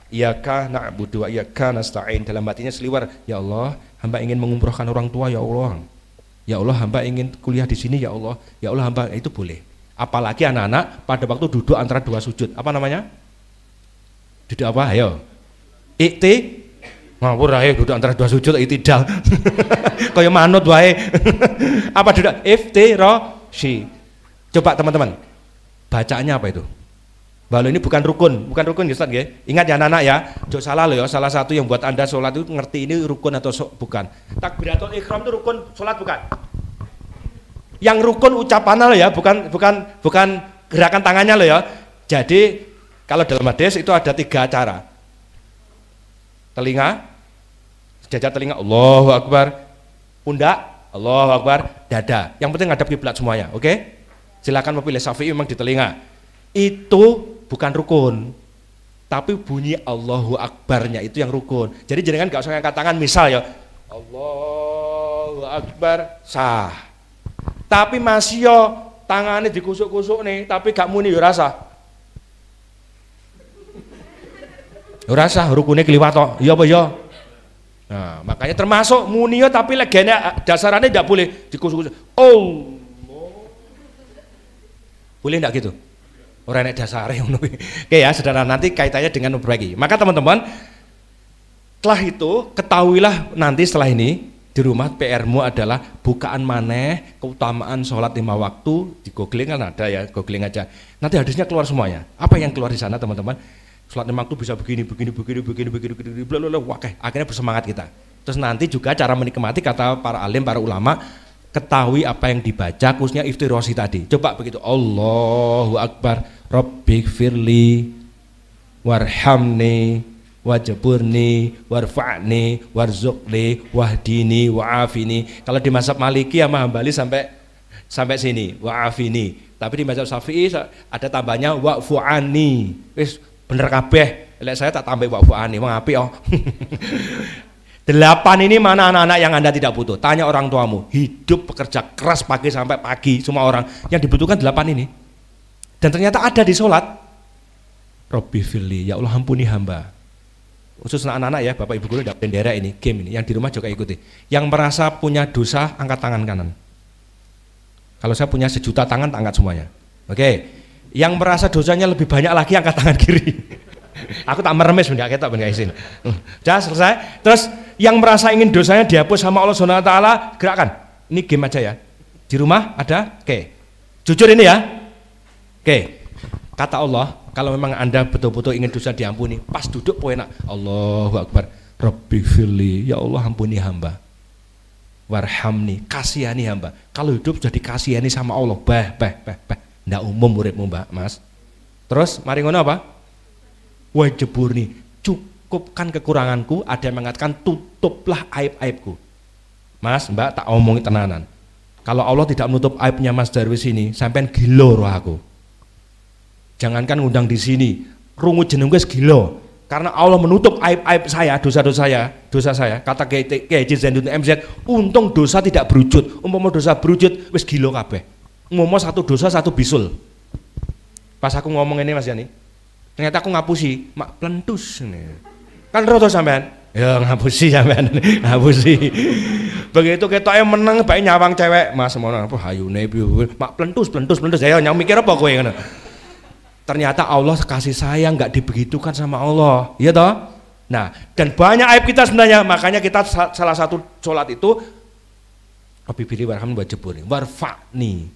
Iyyaka na'budu wa iyyaka nasta'in, dalam hatinya seliwar, ya Allah, hamba ingin mengumrohkan orang tua, ya Allah. Ya Allah, hamba ingin kuliah di sini, ya Allah. Ya Allah, hamba, itu boleh. Apalagi anak-anak pada waktu duduk antara dua sujud, apa namanya? Duduk apa? Ayo. Ngawur ae duduk antara dua sujud iktidal. Kaya manut wae. Apa duduk iftirasy? Coba teman-teman. Bacaannya apa itu? Bahwa ini bukan rukun ya Ustaz ya. Ingat ya anak-anak ya, jangan salah loh ya, salah satu yang buat Anda sholat itu ngerti ini rukun atau bukan. Takbiratul ihram itu rukun sholat bukan? Yang rukun ucapannya loh ya, bukan gerakan tangannya loh ya. Jadi kalau dalam hadis itu ada 3 cara. Telinga, sejajar telinga, Allahu Akbar. Pundak, Allahu Akbar. Dada, yang penting ngadap kiblat semuanya, oke? Silakan memilih Syafi'i memang di telinga. Itu bukan rukun, tapi bunyi Allahu Akbarnya itu yang rukun. Jadi jangan gak usah ngangkat tangan, misal ya Allahu Akbar sah, tapi masih yo tangannya dikusuk-kusuk nih, tapi gak muni yo rasa. Ora sah rukune kliwat tok. Iya apa ya? Nah, makanya termasuk muni tapi legene dasarannya tidak boleh dikus-kus. Oh. Boleh enggak gitu? Ora nek dasare ngono. Oke ya, saudara, nanti kaitannya dengan memperbaiki. Maka teman-teman, setelah itu ketahuilah nanti setelah ini di rumah PR-mu adalah bukaan maneh keutamaan sholat 5 waktu. Di googling kan ada ya, googling aja. Nanti hadisnya keluar semuanya. Apa yang keluar di sana teman-teman? Sholat 5 waktu bisa begini, wah, akhirnya bersemangat kita. Terus nanti juga cara menikmati, kata para alim, para ulama, ketahui apa yang dibaca, khususnya iftirosi tadi. Coba begitu, Allahu Akbar, Rabbighfirli warhamni wajburni warfa'ni warzuqli wahdini wa'afini. Kalau di mazhab Maliki sama Hambali sampai sini wa'afini. Tapi di mazhab Syafi'i ada tambahnya wa'fu'ani. Wis bener kabeh. Lek saya tak tambah wa'fu'ani, wong apik oh. 8 ini mana anak-anak yang Anda tidak butuh? Tanya orang tuamu. Hidup bekerja keras pagi sampai pagi, semua orang yang dibutuhkan 8 ini. Dan ternyata ada di sholat. Rabbighfirli, ya Allah ampuni hamba. Khusus anak-anak ya, Bapak Ibu guru dapat bendera ini, game ini, yang di rumah juga ikuti. Yang merasa punya dosa, angkat tangan kanan. Kalau saya punya 1 juta tangan, angkat semuanya. Oke. Yang merasa dosanya lebih banyak lagi, angkat tangan kiri. Aku tak meremes benda ketok ben izin. Sudah selesai. Terus yang merasa ingin dosanya dihapus sama Allah Subhanahu wa taala, gerakan. Ini game aja ya. Di rumah ada, oke. Jujur ini ya. Oke. Kata Allah, kalau memang Anda betul-betul ingin dosa diampuni, pas duduk poin Allahu Akbar, Rabbighfirli, ya Allah ampuni hamba. Warhamni, kasihani hamba. Kalau hidup sudah dikasihani sama Allah, ndak umum muridmu Mbak, Mas. Terus mari ngono apa? Wajburni, cukupkan kekuranganku. Ada yang mengatakan tutuplah aib-aibku. Mas, Mbak, tak omongin tenanan. Kalau Allah tidak menutup aibnya Mas Darwis ini, sampean gila roh aku. Jangankan ngundang di sini, rungu jeneng wis gila. Karena Allah menutup aib-aib saya, dosa saya. Kata Kiai Haji Zainuddin MZ, untung dosa tidak berwujud. Umpama dosa berwujud, wis gila kabeh. Umpama 1 dosa 1 bisul. Pas aku ngomong ini Mas Yani, ternyata aku ngapusi, mak plentus. Kan roto sampean? Ya ngapusi sampean, ngapusi. Begitu ketoknya menang, baik nyawang cewek, Mas mono apa hayune piye? Mak plentus. Ya nyang mikir apa kowe ngono? Ternyata Allah kasih sayang nggak dibegitukan sama Allah, iya toh? Nah, dan banyak aib kita sebenarnya, makanya kita salah satu sholat itu Rabbighfirli warhamni wajburni warfa'ni,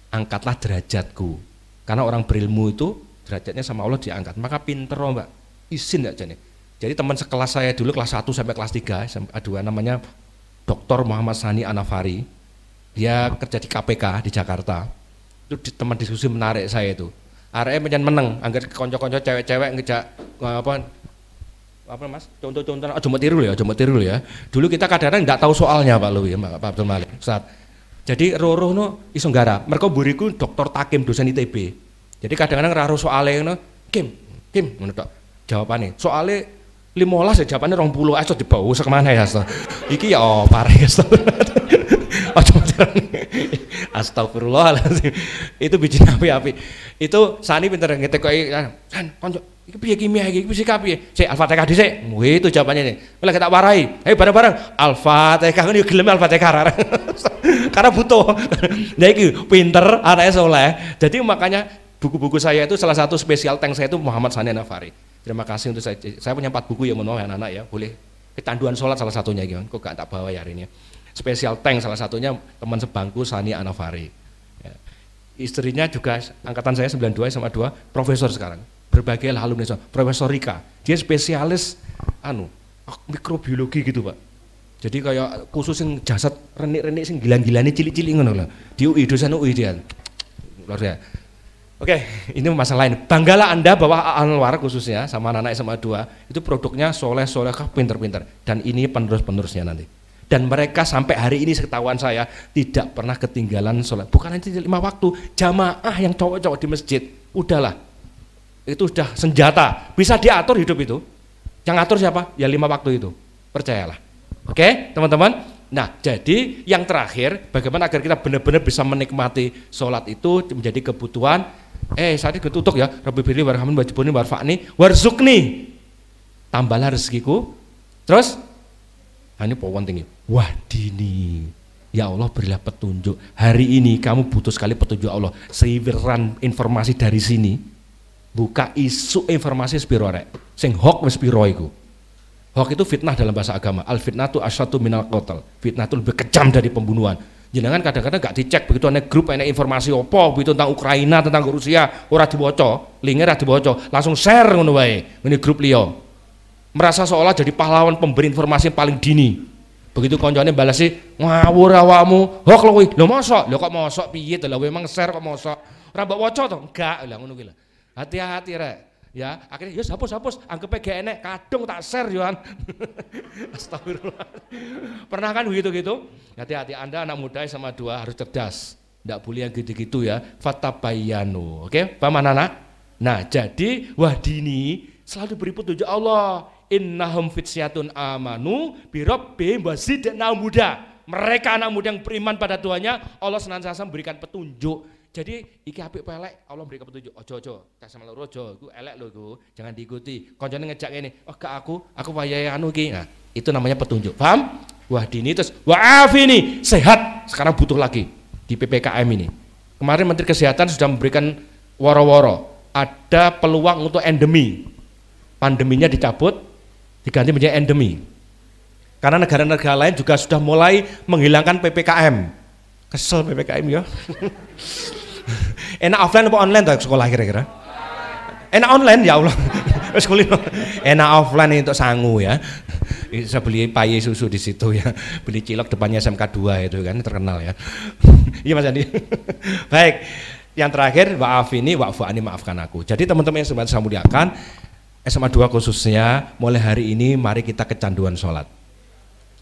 angkatlah derajatku, karena orang berilmu itu derajatnya sama Allah diangkat, maka pinter oh Mbak, izin nggak jadi. Jadi teman sekelas saya dulu kelas 1 sampai kelas 3, ada namanya Dr. Muhammad Sani Anafari, dia kerja di KPK di Jakarta, itu teman diskusi menarik saya itu. Arek menang, anggar konco-konco cewek-cewek ngejak apa Mas? Contoh-contoh aja mau tiru ya. Dulu kita kadang-kadang enggak tahu soalnya Pak Lu ya, Pak Abdul Malik. Ustaz. Jadi roro no iso nggarap. Mergo mburiku Dr. Takim dosen ITB. Jadi kadang-kadang raro soalnya ngono, Kim ngono tok. Jawabane. Soale 15 ya jawabane 20. Aja dibawa sekemana ya, Ustaz. Iki ya parah ya, Ustaz. Astagfirullahaladzim. Itu bikin api-api. Itu Sani pinter ngetek kok San konco iki piye kimia iki fisika piye? Sik Al-Fatihah dhisik. Wih itu jawabannya nih. Mulai kita warai. Ayo bareng-bareng Al-Fatihah kan yo gelem Al-Fatihah. Karena butuh. Nah iki pinter anaknya soleh. Jadi makanya buku-buku saya itu salah satu spesial tank saya itu Muhammad Sani Anafari. Terima kasih untuk saya punya 4 buku ya mohon maaf anak-anak ya. Boleh kecanduan sholat salah satunya gitu. Kok gak tak bawa ya hari ini. Spesial tank salah satunya teman sebangku Sani Anafari ya. Istrinya juga angkatan saya 92 sama 2 profesor sekarang berbagai hal alumni Profesor Rika, dia spesialis mikrobiologi gitu Pak. Jadi kayak khusus yang jasad renik-renik sing gilan-gilane cilik-cilik ngono lho. Di UI dosen UI dia. Luar biasa. Oke, ini masalah lain. Banggalah Anda bahwa Anwar khususnya sama anak-anak SMA 2 itu produknya soleh-solehah pinter-pinter dan ini penerus-penerusnya nanti. Dan mereka sampai hari ini seketahuan saya tidak pernah ketinggalan sholat. Bukan hanya 5 waktu, jamaah yang cowok-cowok di masjid, udahlah. Itu sudah senjata, bisa diatur hidup itu. Yang atur siapa? Ya 5 waktu itu, percayalah. Oke teman-teman? Nah jadi yang terakhir, bagaimana agar kita benar-benar bisa menikmati sholat itu menjadi kebutuhan. Saat ini ketutuk ya, Rabbighfirli warhamni wajburni warfa'ni warzuqni. tambahlah rezekiku. Terus ini poin tinggi. Wah dini, ya Allah berilah petunjuk. Hari ini kamu butuh sekali petunjuk Allah. Seiviran informasi dari sini, buka isu informasi sepiro rek. Sing hoax wis piro iku. Hoax itu fitnah dalam bahasa agama. Al fitnatu asyatu minal qatl. Fitnah itu lebih kejam dari pembunuhan. Jenengan kadang-kadang gak dicek begitu ada grup ada informasi apa begitu tentang Ukraina, tentang Rusia, ora dibaca, linknya ora dibaca, langsung share ngono wae ngene grup liya. Merasa seolah jadi pahlawan pemberi informasi yang paling dini. Begitu koncone balasi ngawur awakmu, hoax lho kuwi. Lho mosok? Lho kok mosok piye to? Lha memang share kok mosok. Ora mbok waca to? Enggak, lah ngono kuwi lho. Hati-hati rek. Ya, akhirnya ya hapus, anggap gak enek, kadung tak share Yohan. Astagfirullah. Pernah kan begitu-gitu? Hati-hati, Anda anak muda SMA 2 harus cerdas. Tidak boleh yang gitu-gitu ya. Fatabayanu. Oke, paham anak? Nah, jadi wahdini selalu beri petunjuk Allah. Innahum fitsyatun amanu birabbi wazidna muda. Mereka anak muda yang beriman pada Tuhannya, Allah senantiasa memberikan petunjuk. Jadi iki apik pelek Allah berikan petunjuk. Ojo tak sama loro ojo, iku elek lho iku, jangan diikuti. Koncone ngejak ngene, oh gak aku wayahe anu iki. Nah, itu namanya petunjuk. Paham? Wah dini terus wa'afini, sehat. Sekarang butuh lagi di PPKM ini. Kemarin Menteri Kesehatan sudah memberikan woro-woro. Ada peluang untuk endemi. Pandeminya dicabut, diganti menjadi endemi. Karena negara-negara lain juga sudah mulai menghilangkan PPKM. Kesel PPKM ya. Enak offline apa online tuh sekolah kira-kira? Enak online ya Allah. Enak offline untuk sangu ya. Bisa beli paye susu di situ ya. Beli cilok depannya SMK 2 itu kan terkenal ya. Iya Mas Andi. Baik. Yang terakhir wa'afini wa'fu'ani, maafkan aku. Jadi teman-teman yang saya muliakan, SMA 2 khususnya mulai hari ini mari kita kecanduan sholat.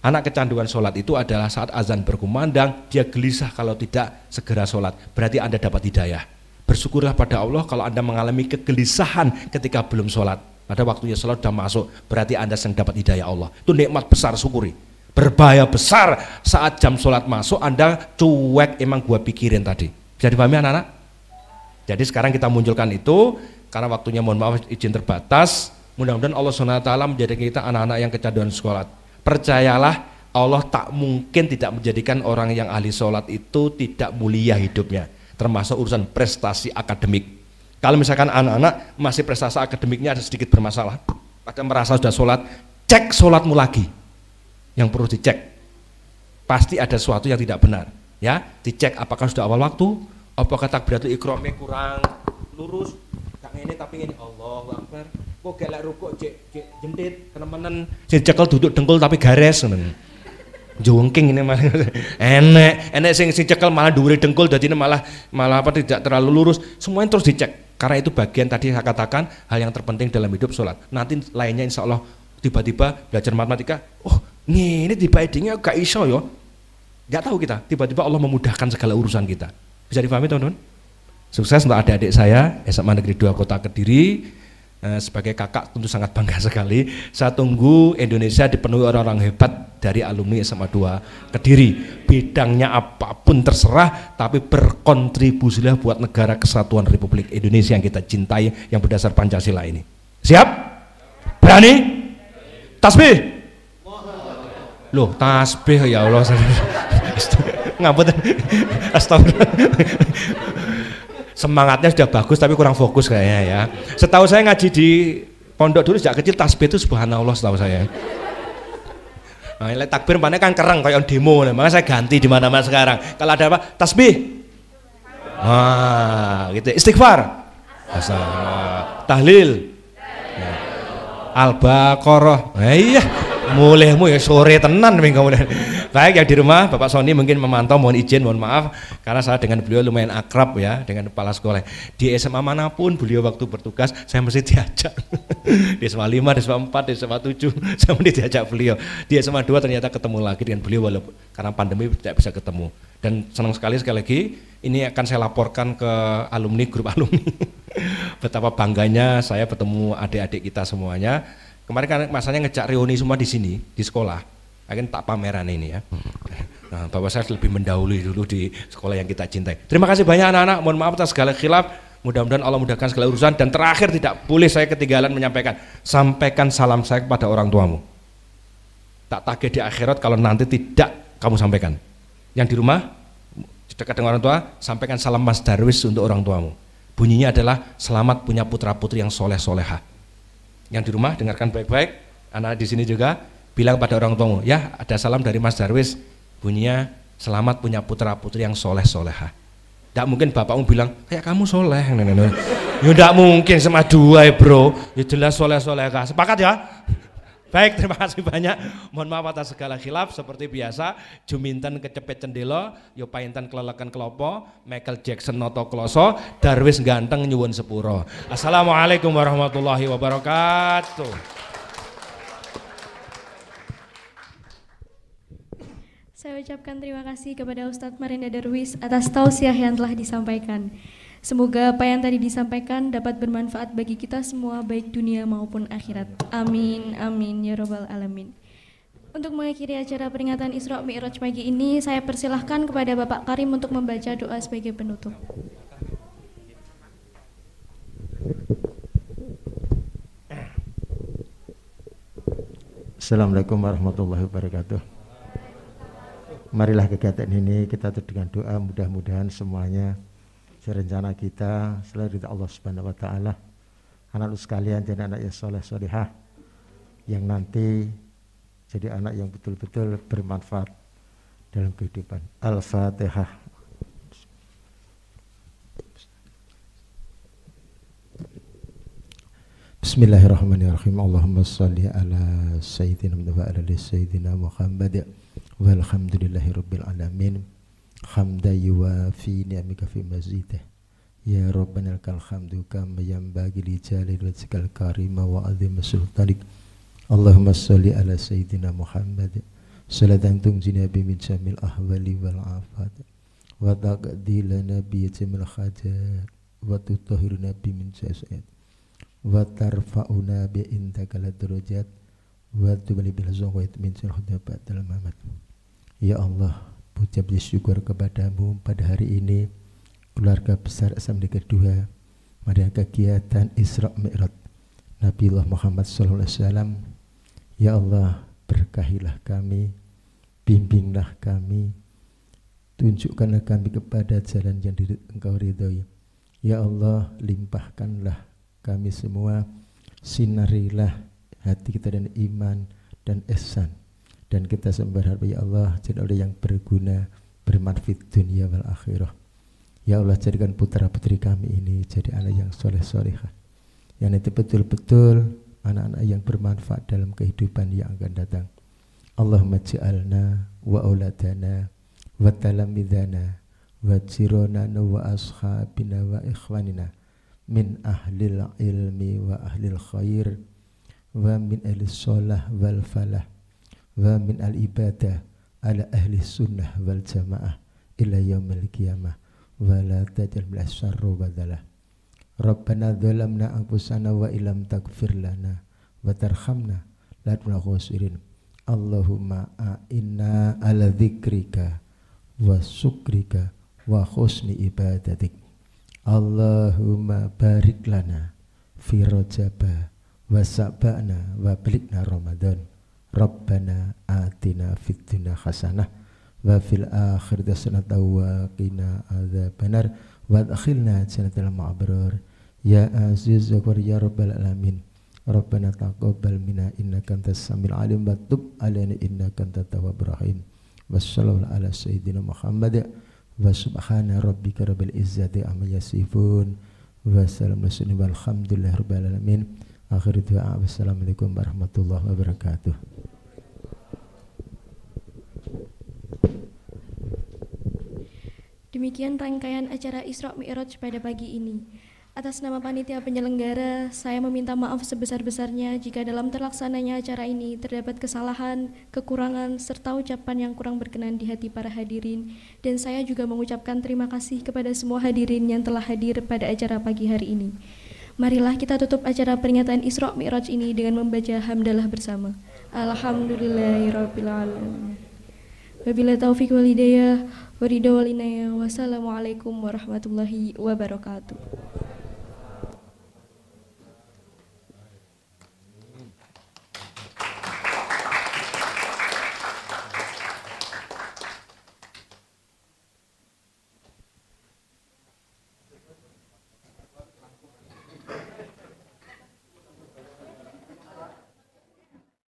Anak kecanduan sholat itu adalah saat azan berkumandang, dia gelisah kalau tidak segera sholat. Berarti Anda dapat hidayah. Bersyukurlah pada Allah kalau Anda mengalami kegelisahan ketika belum sholat. Pada waktunya sholat sudah masuk, berarti Anda sedang dapat hidayah Allah. Itu nikmat besar, syukuri. Berbahaya besar saat jam sholat masuk, Anda cuek, emang gua pikirin tadi. Bisa dipahami anak-anak? Jadi sekarang kita munculkan itu, karena waktunya mohon maaf izin terbatas. Mudah-mudahan Allah SWT menjadikan kita anak-anak yang kecanduan sholat. Percayalah, Allah tak mungkin tidak menjadikan orang yang ahli sholat itu tidak mulia hidupnya, termasuk urusan prestasi akademik. Kalau misalkan anak-anak masih prestasi akademiknya ada sedikit bermasalah, pada merasa sudah sholat, cek sholatmu lagi. Yang perlu dicek, pasti ada sesuatu yang tidak benar. Ya, dicek apakah sudah awal waktu, apakah takbiratul ihramnya kurang lurus, tak ini tapi ini Allahu Akbar. Kok gelek rukuk cek jentit temen-temen sing cekel duduk dengkul tapi gares ngono. Jongking ini malah enek sing cekel malah dhuwure dengkul dadine malah apa tidak terlalu lurus. Semuanya terus dicek. Karena itu bagian tadi saya katakan hal yang terpenting dalam hidup sholat. Nanti lainnya insya Allah tiba-tiba belajar matematika, oh ini tiba idenya gak iso yo. Gak tahu kita, tiba-tiba Allah memudahkan segala urusan kita. Bisa dipahami teman-teman? Sukses untuk adik-adik saya SMA Negeri 2 Kota Kediri. Sebagai kakak tentu sangat bangga sekali. Saya tunggu Indonesia dipenuhi orang-orang hebat dari alumni SMA 2 Kediri. Bidangnya apapun terserah, tapi berkontribusilah buat negara kesatuan Republik Indonesia yang kita cintai, yang berdasar Pancasila ini. Siap? Berani? Tasbih? Loh, tasbih ya Allah. Ngapunten. Astagfirullah. Semangatnya sudah bagus tapi kurang fokus kayaknya ya. Setahu saya ngaji di pondok dulu sejak kecil tasbih itu subhanallah setahu saya. Nah, takbir mana kan kereng kayak demo, makanya saya ganti di mana-mana sekarang. Kalau ada apa? Tasbih. Gitu. Istighfar. Tahlil. Al-Baqarah. Iya. Mulaimu ya sore tenan minggu kemudian. Baik yang di rumah Bapak Sony mungkin memantau, mohon izin, mohon maaf karena saya dengan beliau lumayan akrab ya dengan kepala sekolah. Di SMA manapun beliau waktu bertugas saya mesti diajak. Di SMA 5, di SMA 4, di SMA 7 saya mesti diajak beliau. Di SMA 2 ternyata ketemu lagi dengan beliau walaupun karena pandemi tidak bisa ketemu. Dan senang sekali lagi ini akan saya laporkan ke alumni, grup alumni. Betapa bangganya saya bertemu adik-adik kita semuanya. Kemarin kan masanya ngejak reuni semua di sini, di sekolah. Akhirnya tak pameran ini ya. Nah, Bapak saya lebih mendahului dulu di sekolah yang kita cintai. Terima kasih banyak anak-anak, mohon maaf atas segala khilaf. Mudah-mudahan Allah mudahkan segala urusan. Dan terakhir tidak boleh saya ketinggalan menyampaikan, sampaikan salam saya kepada orang tuamu. Tak tagih di akhirat kalau nanti tidak kamu sampaikan. Yang di rumah dekat dengan orang tua, sampaikan salam Mas Darwis untuk orang tuamu. Bunyinya adalah selamat punya putra-putri yang soleh-soleha. Yang di rumah dengarkan baik-baik, anak di sini juga bilang pada orang tuamu, ya ada salam dari Mas Darwis, bunyinya selamat punya putra-putri yang soleh-soleha. Tidak mungkin bapakmu bilang kayak kamu soleh, ya tidak mungkin sama dua bro, ya jelas soleh-soleha. Sepakat ya? Baik, terima kasih banyak. Mohon maaf atas segala khilaf. Seperti biasa, Juminten kecepet cendelo, yo painten kelelekan kelopo, Michael Jackson noto kloso, Darwis ganteng nyuwun sepuro. Assalamualaikum warahmatullahi wabarakatuh. Saya ucapkan terima kasih kepada Ustadz Marinda Darwis atas tausiah yang telah disampaikan. Semoga apa yang tadi disampaikan dapat bermanfaat bagi kita semua, baik dunia maupun akhirat. Amin, amin, ya robbal alamin. Untuk mengakhiri acara peringatan Isra Mi'raj pagi ini, saya persilahkan kepada Bapak Karim untuk membaca doa sebagai penutup. Assalamualaikum warahmatullahi wabarakatuh. Marilah kegiatan ini kita tutup dengan doa, mudah-mudahan semuanya rencana kita selalu ridha Allah Subhanahu wa taala. Anak-anak sekalian jadi anak yang soleh solehah yang nanti jadi anak yang betul-betul bermanfaat dalam kehidupan. Al-Fatihah. Bismillahirrahmanirrahim. Allahumma shalli ala sayyidina wa ala sayyidina Muhammad. Walhamdulillahi rabbil alamin. Hamda yuwafi ni'amika fi mazidih. Ya Rabbana lakal hamdu kama yanbaghi li jalali wajhikal karima wa azim sultanik. Allahumma shalli ala sayyidina Muhammad salatan tunjina bi min jamil ahwali wal afat wa taqdi lana bi jamil hajat wa tutahhiruna bi min sayyi'at wa tarfa'una bi indaka ladrajat wa tubali bil zawait min syarhudabat dalam mamat. Ya Allah, puja puji syukur kepadamu pada hari ini keluarga besar Asam kedua pada kegiatan Isra Mi'raj Nabiullah Muhammad SAW. Ya Allah, berkahilah kami, bimbinglah kami, tunjukkanlah kami kepada jalan yang Engkau ridhoi. Ya Allah, limpahkanlah kami semua, sinarilah hati kita dan iman dan ihsan. Dan kita berharap ya Allah jadi orang yang berguna, bermanfaat dunia wal akhirah. Ya Allah, jadikan putra putri kami ini jadi anak yang soleh solehah, yang itu betul-betul anak-anak yang bermanfaat dalam kehidupan yang akan datang. Allahumma ja'alna wa auladana wa talamidana wa jironana wa ashabina wa ikhwanina min ahlil ilmi wa ahlil khair wa min ahli sholah wal falah wa min al ibadah ala ahli sunnah wal jamaah ila yaumil qiyamah wa la tajal min asyarru badalah. Rabbana dhalamna anfusana wa ilam taghfir lana wa tarhamna la tunakuna khosirin. Allahumma a'inna ala dzikrika wa syukrika wa husni ibadatik. Allahumma barik lana fi rajaba wa sa'bana wa balikna Ramadan. Rabbana atina fid dunya hasanah wa fil akhirati hasanah wa qina adzabannar wa adkhilna jannatal ma'abrar. Ya aziz ya ghafur ya rabbal alamin. Rabbana taqabbal minna innaka antas samiul alim wa tub alaina innaka antat tawwabur rahim. Wassallallahu ala sayyidina Muhammad wa subhana rabbika rabbil izzati amma yasifun wa salamun walhamdulillahi rabbil alamin. Akhir doa, wassalamualaikum warahmatullahi wabarakatuh. Demikian rangkaian acara Isra Mi'raj pada pagi ini. Atas nama panitia penyelenggara, saya meminta maaf sebesar-besarnya jika dalam terlaksananya acara ini terdapat kesalahan, kekurangan, serta ucapan yang kurang berkenan di hati para hadirin. Dan saya juga mengucapkan terima kasih kepada semua hadirin yang telah hadir pada acara pagi hari ini. Marilah kita tutup acara peringatan Isra Mi'raj ini dengan membaca hamdalah bersama. Alhamdulillahirabbil alamin. Wabillahi taufiq wal hidayah, wa ridha wal inayah. Wassalamualaikum warahmatullahi wabarakatuh.